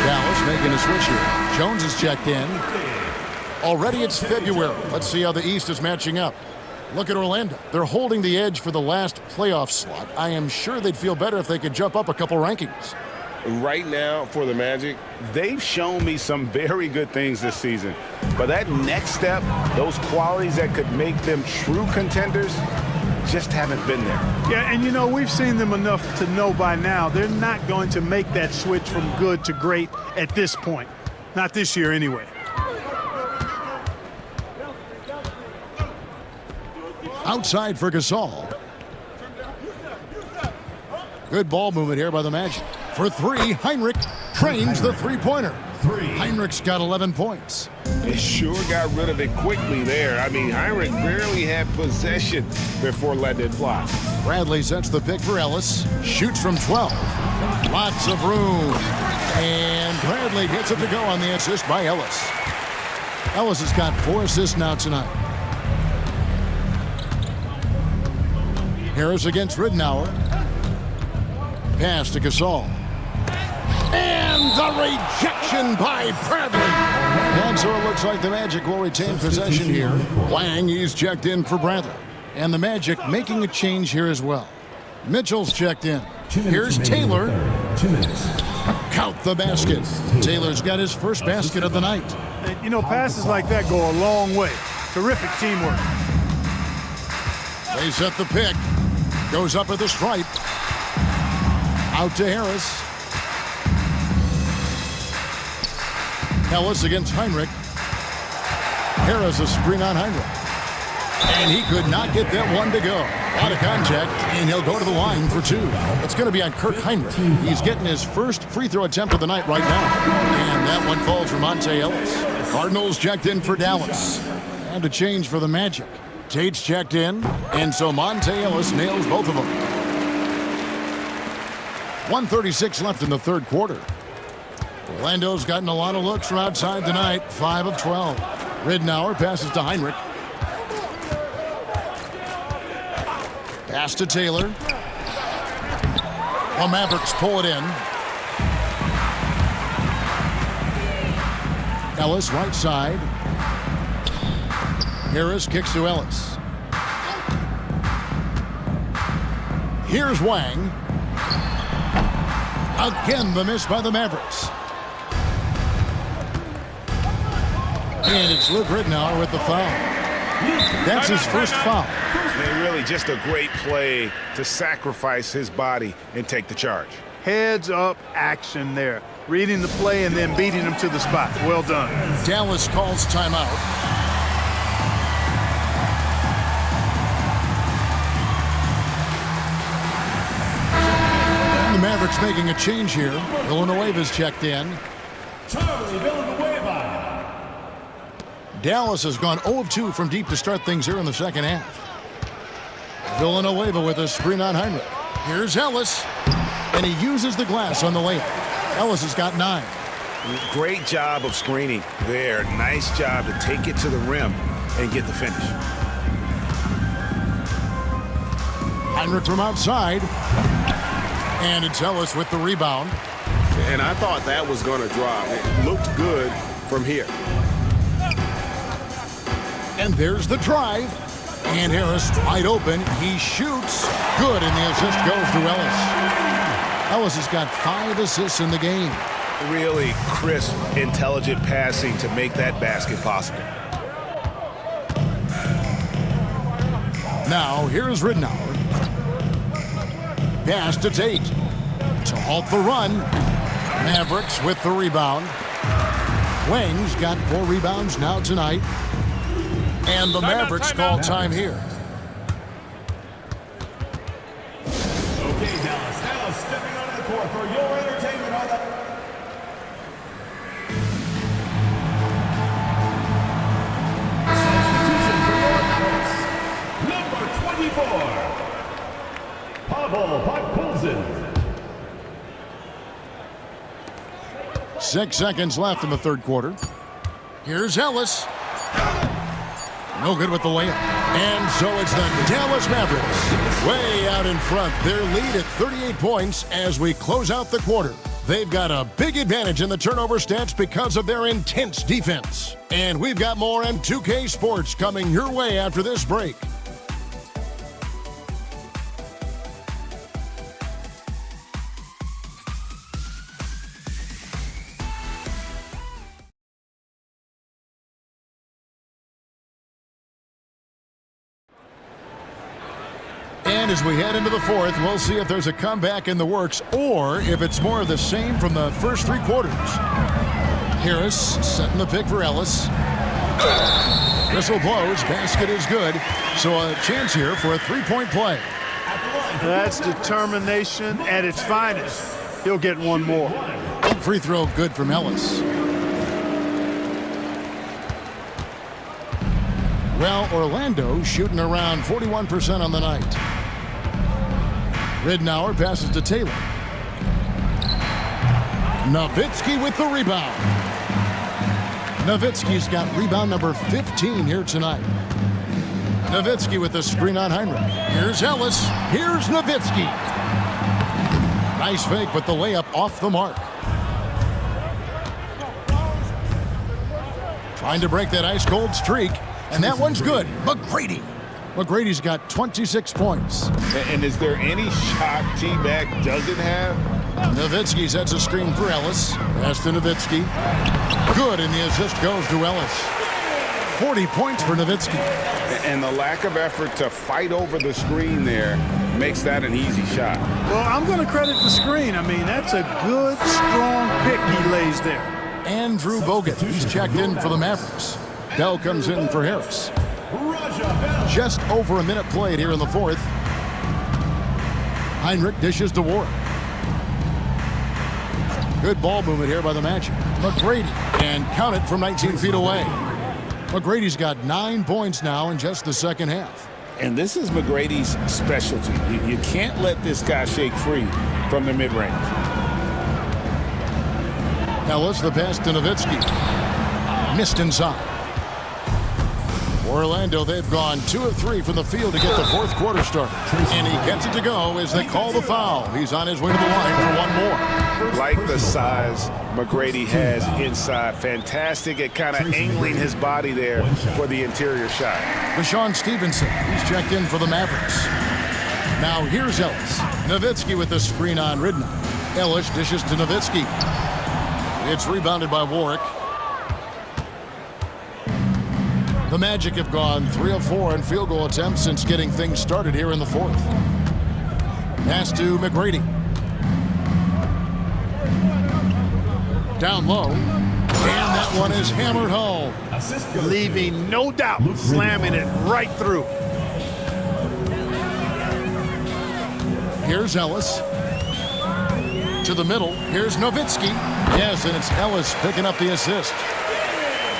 Dallas making a switch here. Jones is checked in. Already it's February. Let's see how the East is matching up. Look at Orlando. They're holding the edge for the last playoff slot. I am sure they'd feel better if they could jump up a couple rankings. Right now, for the Magic, they've shown me some very good things this season. But that next step, those qualities that could make them true contenders, just haven't been there. Yeah, and you know, we've seen them enough to know by now they're not going to make that switch from good to great at this point. Not this year anyway. Outside for Gasol. Good ball movement here by the Magic. For three, Heinrich trains the three-pointer. Heinrich's got 11 points. They sure got rid of it quickly there. I mean, Heinrich barely had possession before letting it fly. Bradley sets the pick for Ellis. Shoots from 12. Lots of room. And Bradley gets it to go on the assist by Ellis. Ellis has got 4 assists now tonight. Harris against Ridnour. Pass to Gasol. And the rejection by Bradley. And so it looks like the Magic will retain possession here. Wang, he's checked in for Bradley. And the Magic making a change here as well. Mitchell's checked in. Here's Taylor. 2 minutes. Count the basket. Taylor's got his first basket of the night. And, you know, passes like that go a long way. Terrific teamwork. They set the pick. Goes up at the stripe. Out to Harris. Ellis against Heinrich. Harris a screen on Heinrich. And he could not get that one to go. Out of contact, and he'll go to the line for 2. It's going to be on Kirk Heinrich. He's getting his first free throw attempt of the night right now. And that one falls for Monte Ellis. Cardinals checked in for Dallas. And a change for the Magic. Tate's checked in, and so Monte Ellis nails both of them. 1:36 left in the third quarter. Orlando's gotten a lot of looks from outside tonight, 5 of 12. Ridnour passes to Heinrich. Pass to Taylor. The Mavericks pull it in. Ellis right side. Harris kicks to Ellis. Here's Wang. Again, the miss by the Mavericks. And it's Luke Ridnour with the foul. That's his first foul. And really just a great play to sacrifice his body and take the charge. Heads up action there. Reading the play and then beating him to the spot. Well done. Dallas calls timeout. The Mavericks making a change here. Villanueva's checked in. Charlie Villanueva. Dallas has gone 0 of 2 from deep to start things here in the second half. Villanueva with a screen on Heinrich. Here's Ellis. And he uses the glass on the layup. Ellis has got 9. Great job of screening there. Nice job to take it to the rim and get the finish. Heinrich from outside. And it's Ellis with the rebound. And I thought that was going to drop. It looked good from here. And there's the drive. And Harris wide open. He shoots. Good, and the assist goes to Ellis. Ellis has got 5 assists in the game. Really crisp, intelligent passing to make that basket possible. Now, here's Ridnour. Pass to Tate. To halt the run. Mavericks with the rebound. Wang's got 4 rebounds now tonight. And the Mavericks call time here. Okay, Dallas, now stepping onto the court for your entertainment on the... Substitution for your Mavericks. Number 24, Pavel Podkolzin. 6 seconds left in the third quarter. Here's Ellis. No good with the layup. And so it's the Dallas Mavericks way out in front. Their lead at 38 points as we close out the quarter. They've got a big advantage in the turnover stats because of their intense defense. And we've got more M2K Sports coming your way after this break. And as we head into the fourth, we'll see if there's a comeback in the works or if it's more of the same from the first 3 quarters. Harris setting the pick for Ellis. Whistle blows, basket is good. So a chance here for a 3-point play. That's determination at its finest. He'll get one more. Free throw good from Ellis. Well, Orlando shooting around 41% on the night. Ridnour passes to Taylor. Nowitzki with the rebound. Nowitzki's got rebound number 15 here tonight. Nowitzki with the screen on Heinrich. Here's Ellis. Here's Nowitzki. Nice fake, but the layup off the mark. Trying to break that ice-cold streak. And that one's good. McGrady's got 26 points. And is there any shot T-Mac doesn't have? Nowitzki sets a screen for Ellis. Pass to Nowitzki. Good, and the assist goes to Ellis. 40 points for Nowitzki. And the lack of effort to fight over the screen there makes that an easy shot. Well, I'm going to credit the screen. I mean, that's a good, strong pick he lays there. Andrew Bogut, he's checked in for the Mavericks. Bell comes in for Harris. Just over a minute played here in the fourth. Heinrich dishes to Warren. Good ball movement here by the Magic. McGrady, and count it from 19 feet away. McGrady's got 9 points now in just the second half. And this is McGrady's specialty. You can't let this guy shake free from the mid-range. Ellis, the pass to Nowitzki. Missed inside. Orlando, they've gone 2 of 3 from the field to get the fourth quarter started. And he gets it to go as they call the foul. He's on his way to the line for one more. Like the size McGrady has inside. Fantastic at kind of angling his body there for the interior shot. Rashawn Stevenson, he's checked in for the Mavericks. Now here's Ellis. Nowitzki with the screen on Ridnour. Ellis dishes to Nowitzki. It's rebounded by Warwick. The Magic have gone 3 of 4 in field goal attempts since getting things started here in the fourth. Pass to McGrady. Down low. And that one is hammered home. Leaving no doubt, slamming it right through. Here's Ellis. To the middle. Here's Nowitzki. Yes, and it's Ellis picking up the assist.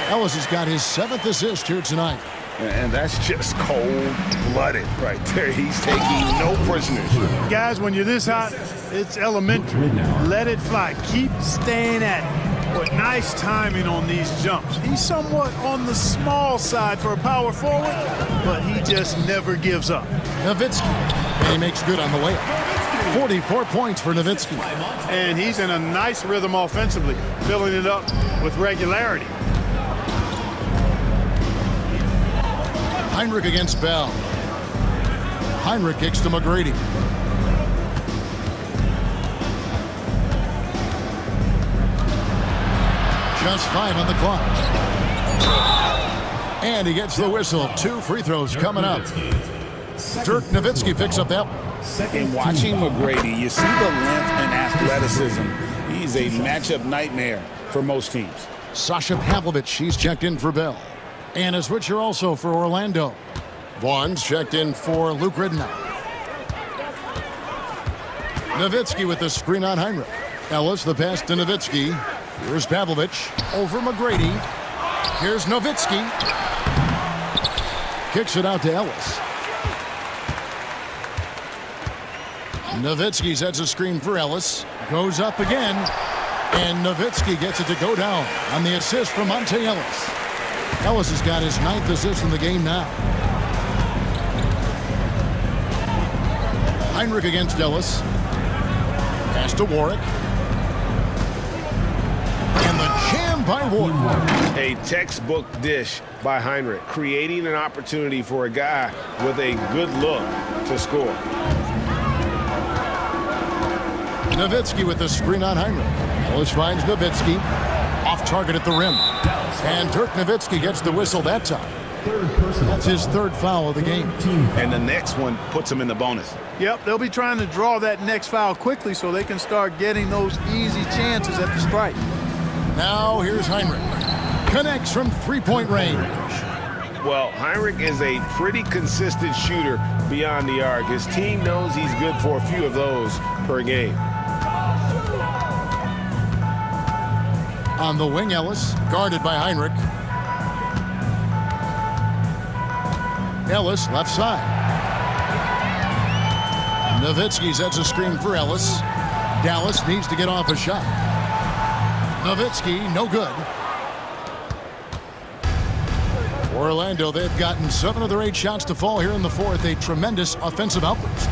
Ellis has got his 7th assist here tonight. And that's just cold-blooded right there. He's taking no prisoners. Guys, when you're this hot, it's elementary. Let it fly. Keep staying at it. But nice timing on these jumps. He's somewhat on the small side for a power forward, but he just never gives up. Nowitzki, and he makes good on the layup. 44 points for Nowitzki. And he's in a nice rhythm offensively, filling it up with regularity. Heinrich against Bell. Heinrich kicks to McGrady. Just 5 on the clock. And he gets the whistle. 2 free throws coming up. Dirk Nowitzki picks up that one. In watching McGrady, you see the length and athleticism. He's a matchup nightmare for most teams. Sasha Pavlovich, she's checked in for Bell. And a switcher also for Orlando. Vaughn's checked in for Luke Ridnow. Nowitzki with the screen on Heinrich. Ellis, the pass to Nowitzki. Here's Pavlovich over McGrady. Here's Nowitzki. Kicks it out to Ellis. Nowitzki sets a screen for Ellis. Goes up again. And Nowitzki gets it to go down on the assist from Monte Ellis. Ellis has got his 9th assist in the game now. Heinrich against Ellis. Pass to Warwick. And the jam by Warwick. A textbook dish by Heinrich, creating an opportunity for a guy with a good look to score. Nowitzki with the screen on Heinrich. Ellis finds Nowitzki. Off target at the rim. And Dirk Nowitzki gets the whistle that time. That's his 3rd foul of the game. And the next one puts him in the bonus. Yep, they'll be trying to draw that next foul quickly so they can start getting those easy chances at the stripe. Now here's Heinrich. Connects from 3-point range. Well, Heinrich is a pretty consistent shooter beyond the arc. His team knows he's good for a few of those per game. On the wing, Ellis, guarded by Heinrich. Ellis, left side. Nowitzki sets a screen for Ellis. Dallas needs to get off a shot. Nowitzki, no good. For Orlando, they've gotten 7 of their 8 shots to fall here in the 4th. A tremendous offensive outburst.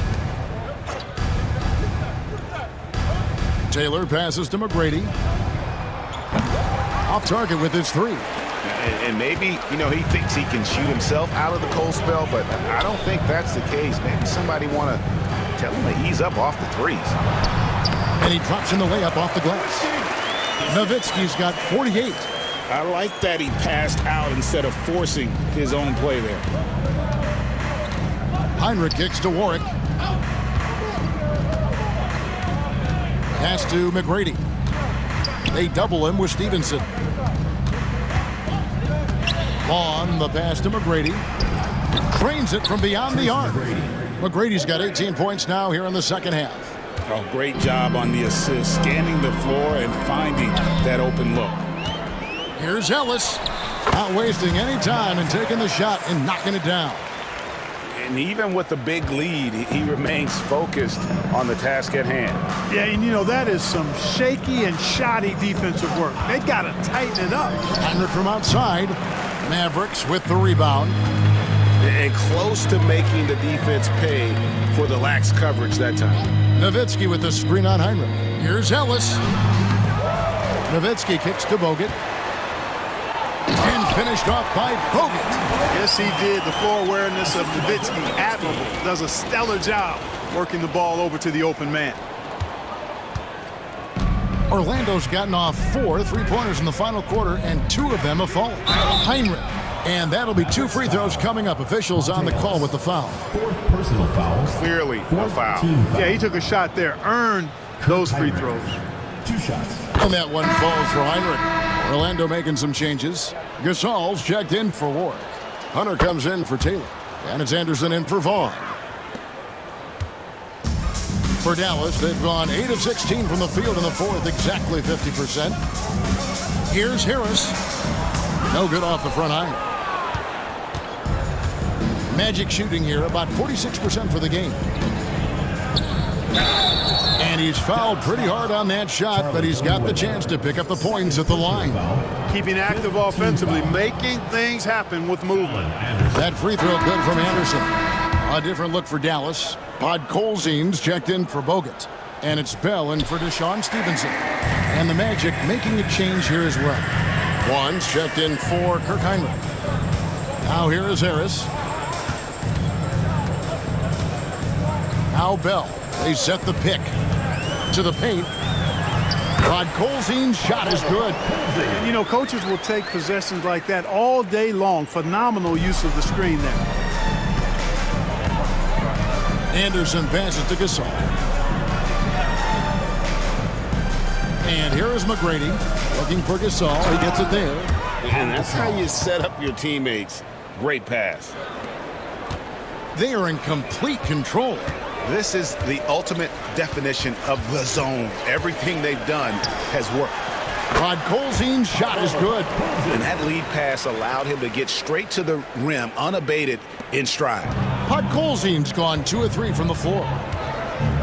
Taylor passes to McGrady. Off target with his 3. And maybe, he thinks he can shoot himself out of the cold spell, but I don't think that's the case. Maybe somebody want to tell him to ease up off the 3s. And he drops in the layup off the glass. Nowitzki's got 48. I like that he passed out instead of forcing his own play there. Heinrich kicks to Warwick. Pass to McGrady. They double him with Stevenson. On the pass to McGrady. Cranes it from beyond the arc. McGrady's got 18 points now here in the 2nd half. Oh, great job on the assist, scanning the floor and finding that open look. Here's Ellis. Not wasting any time and taking the shot and knocking it down. And even with the big lead, he remains focused on the task at hand. Yeah, and that is some shaky and shoddy defensive work. They got to tighten it up. Heinrich from outside. Mavericks with the rebound. And close to making the defense pay for the lax coverage that time. Nowitzki with the screen on Heinrich. Here's Ellis. Nowitzki kicks to Bogut. And finished off by Bogut. Yes, he did. The floor awareness of Nowitzki, admirable. Does a stellar job working the ball over to the open man. Orlando's gotten off 4 3-pointers in the final quarter, and 2 of them have fallen. Heinrich. And that'll be 2 free throws coming up. Officials on the call with the foul. 4th personal foul. Clearly a foul. Yeah, he took a shot there. Earned those free throws. 2 shots. And that one falls for Heinrich. Orlando making some changes. Gasol's checked in for Ward. Hunter comes in for Taylor. And it's Anderson in for Vaughn. For Dallas, they've gone 8 of 16 from the field in the 4th, exactly 50%. Here's Harris. No good off the front iron. Magic shooting here, about 46% for the game. And he's fouled pretty hard on that shot, but he's got the chance to pick up the points at the line. Keeping active offensively, making things happen with movement. That free throw good from Anderson. A different look for Dallas. Podkolzin's checked in for Bogut. And it's Bell in for Deshaun Stevenson. And the Magic making a change here as well. One's checked in for Kirk Heinrich. Now here is Harris. Now Bell. They set the pick to the paint. Podkolzin's shot is good. Coaches will take possessions like that all day long. Phenomenal use of the screen there. Anderson passes to Gasol. And here is McGrady looking for Gasol. He gets it there. And that's how you set up your teammates. Great pass. They are in complete control. This is the ultimate definition of the zone. Everything they've done has worked. Podkolzin's shot is good. And that lead pass allowed him to get straight to the rim, unabated, in stride. Podkolzin's gone 2 of 3 from the floor.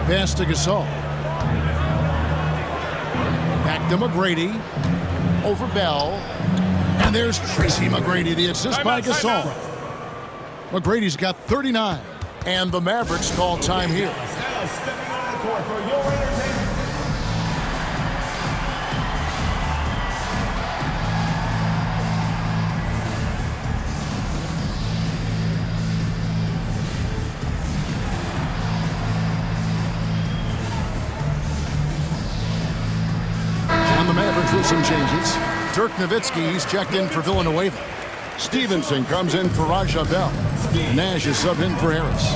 Pass to Gasol. Back to McGrady. Over Bell. And there's Tracy McGrady, the assist by Gasol. McGrady's got 39. And the Mavericks call time here. Now stepping on the court for your entertainment. And the Mavericks with some changes. Dirk Nowitzki, he's checked in for Villanueva. Stevenson comes in for Raja Bell. Nash is subbed in for Harris.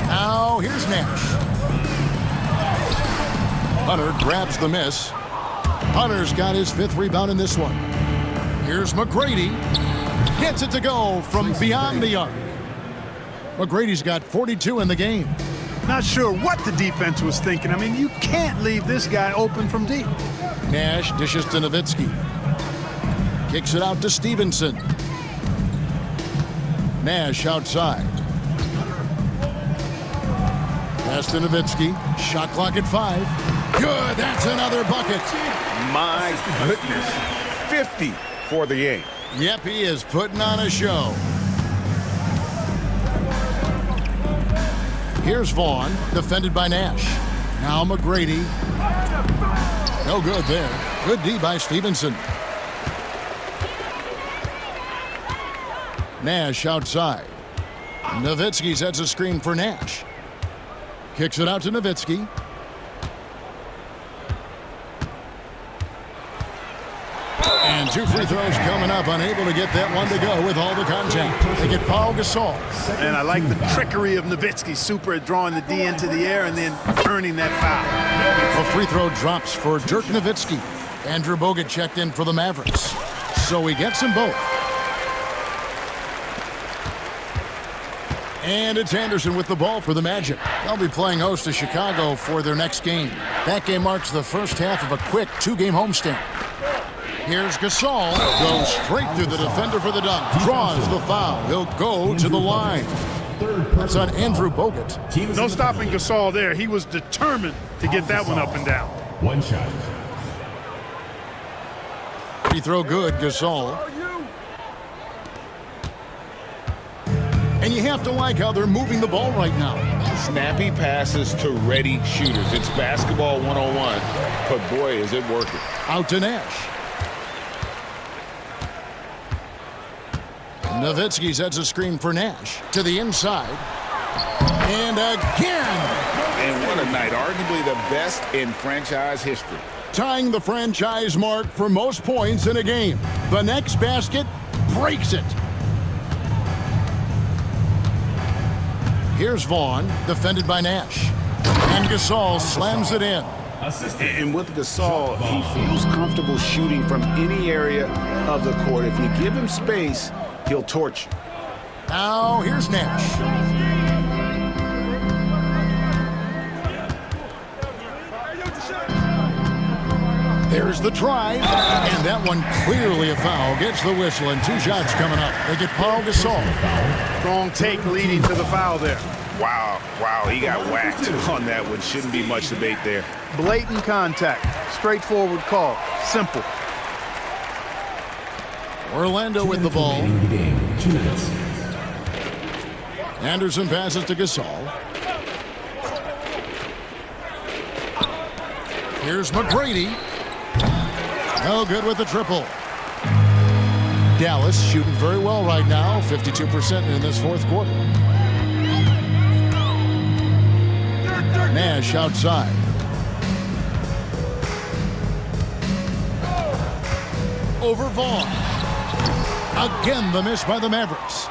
Now here's Nash. Hunter grabs the miss. Hunter's got his 5th rebound in this one. Here's McGrady. Gets it to go from beyond the arc. McGrady's got 42 in the game. Not sure what the defense was thinking. I mean, you can't leave this guy open from deep. Nash dishes to Nowitzki. Kicks it out to Stevenson. Nash outside. Pass to Nowitzki. Shot clock at 5. Good, that's another bucket. My goodness. 50 for the game. Yep, he is putting on a show. Here's Vaughn, defended by Nash. Now McGrady. No good there. Good D by Stevenson. Nash outside. Nowitzki sets a screen for Nash. Kicks it out to Nowitzki. And 2 free throws coming up. Unable to get that one to go with all the contact. They get Paul Gasol. And I like the trickery of Nowitzki. Super at drawing the D into the air and then earning that foul. A free throw drops for Dirk Nowitzki. Andrew Bogut checked in for the Mavericks. So he gets them both. And it's Anderson with the ball for the Magic. They'll be playing host to Chicago for their next game. That game marks the first half of a quick 2-game homestand. Here's Gasol. Goes straight through the defender for the dunk. Draws the foul. He'll go to the line. That's on Andrew Bogut. No stopping Gasol there. He was determined to get that one up and down. One shot. Free throw good, Gasol. And you have to like how they're moving the ball right now. Snappy passes to ready shooters. It's basketball 101, but boy, is it working. Out to Nash. Nowitzki sets a screen for Nash. To the inside. And again! And what a night. Arguably the best in franchise history. Tying the franchise mark for most points in a game. The next basket breaks it. Here's Vaughn, defended by Nash. And Gasol slams it in. And with Gasol, he feels comfortable shooting from any area of the court. If you give him space, he'll torch you. Now here's Nash. There's the try, and that one clearly a foul. Gets the whistle, and 2 shots coming up. They get Paul Gasol. Strong take leading to the foul there. Wow, he got whacked on that one. Shouldn't be much debate there. Blatant contact. Straightforward call. Simple. Orlando with the ball. 2 minutes. Anderson passes to Gasol. Here's McGrady. No good with the triple. Dallas shooting very well right now, 52% in this 4th quarter. Nash outside. Over Vaughn. Again, the miss by the Mavericks.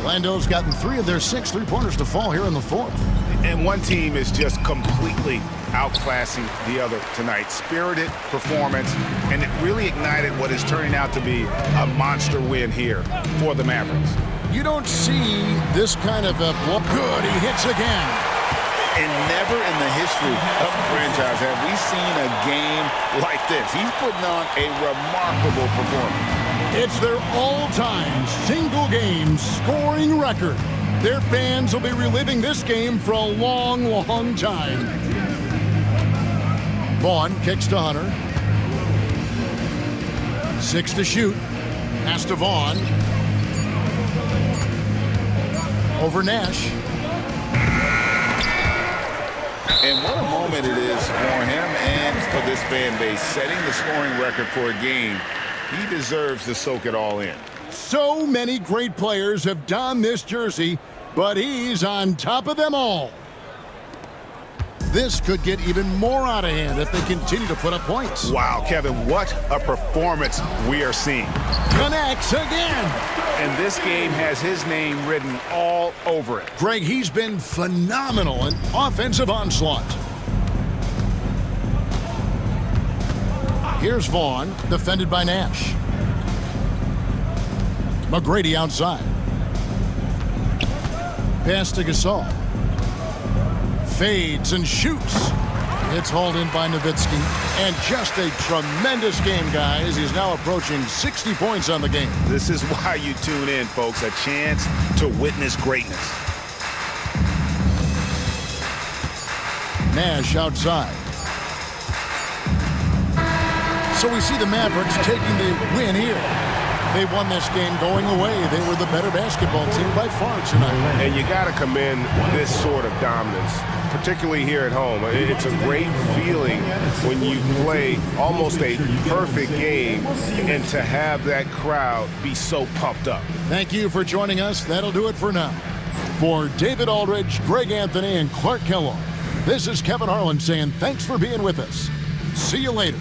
Orlando's gotten 3 of their 6 3-pointers to fall here in the 4th. And one team is just completely outclassing the other tonight. Spirited performance, and it really ignited what is turning out to be a monster win here for the Mavericks. You don't see this kind of a good. He hits again. And never in the history of the franchise have we seen a game like this. He's putting on a remarkable performance. It's their all-time single-game scoring record. Their fans will be reliving this game for a long, long time. Vaughn kicks to Hunter. 6 to shoot. Pass to Vaughn. Over Nash. And what a moment it is for him and for this fan base, setting the scoring record for a game. He deserves to soak it all in. So many great players have donned this jersey, but he's on top of them all. This could get even more out of hand if they continue to put up points. Wow, Kevin, what a performance we are seeing. Connects again. And this game has his name written all over it. Greg, he's been phenomenal in offensive onslaught. Here's Vaughn, defended by Nash. McGrady outside. Pass to Gasol. Fades and shoots. It's hauled in by Nowitzki. And just a tremendous game, guys. He's now approaching 60 points on the game. This is why you tune in, folks. A chance to witness greatness. Nash outside. So we see the Mavericks taking the win here. They won this game going away. They were the better basketball team by far tonight. And you got to commend this sort of dominance, particularly here at home. It's a great feeling when you play almost a perfect game and to have that crowd be so pumped up. Thank you for joining us. That'll do it for now. For David Aldridge, Greg Anthony, and Clark Kellogg, this is Kevin Harlan saying thanks for being with us. See you later.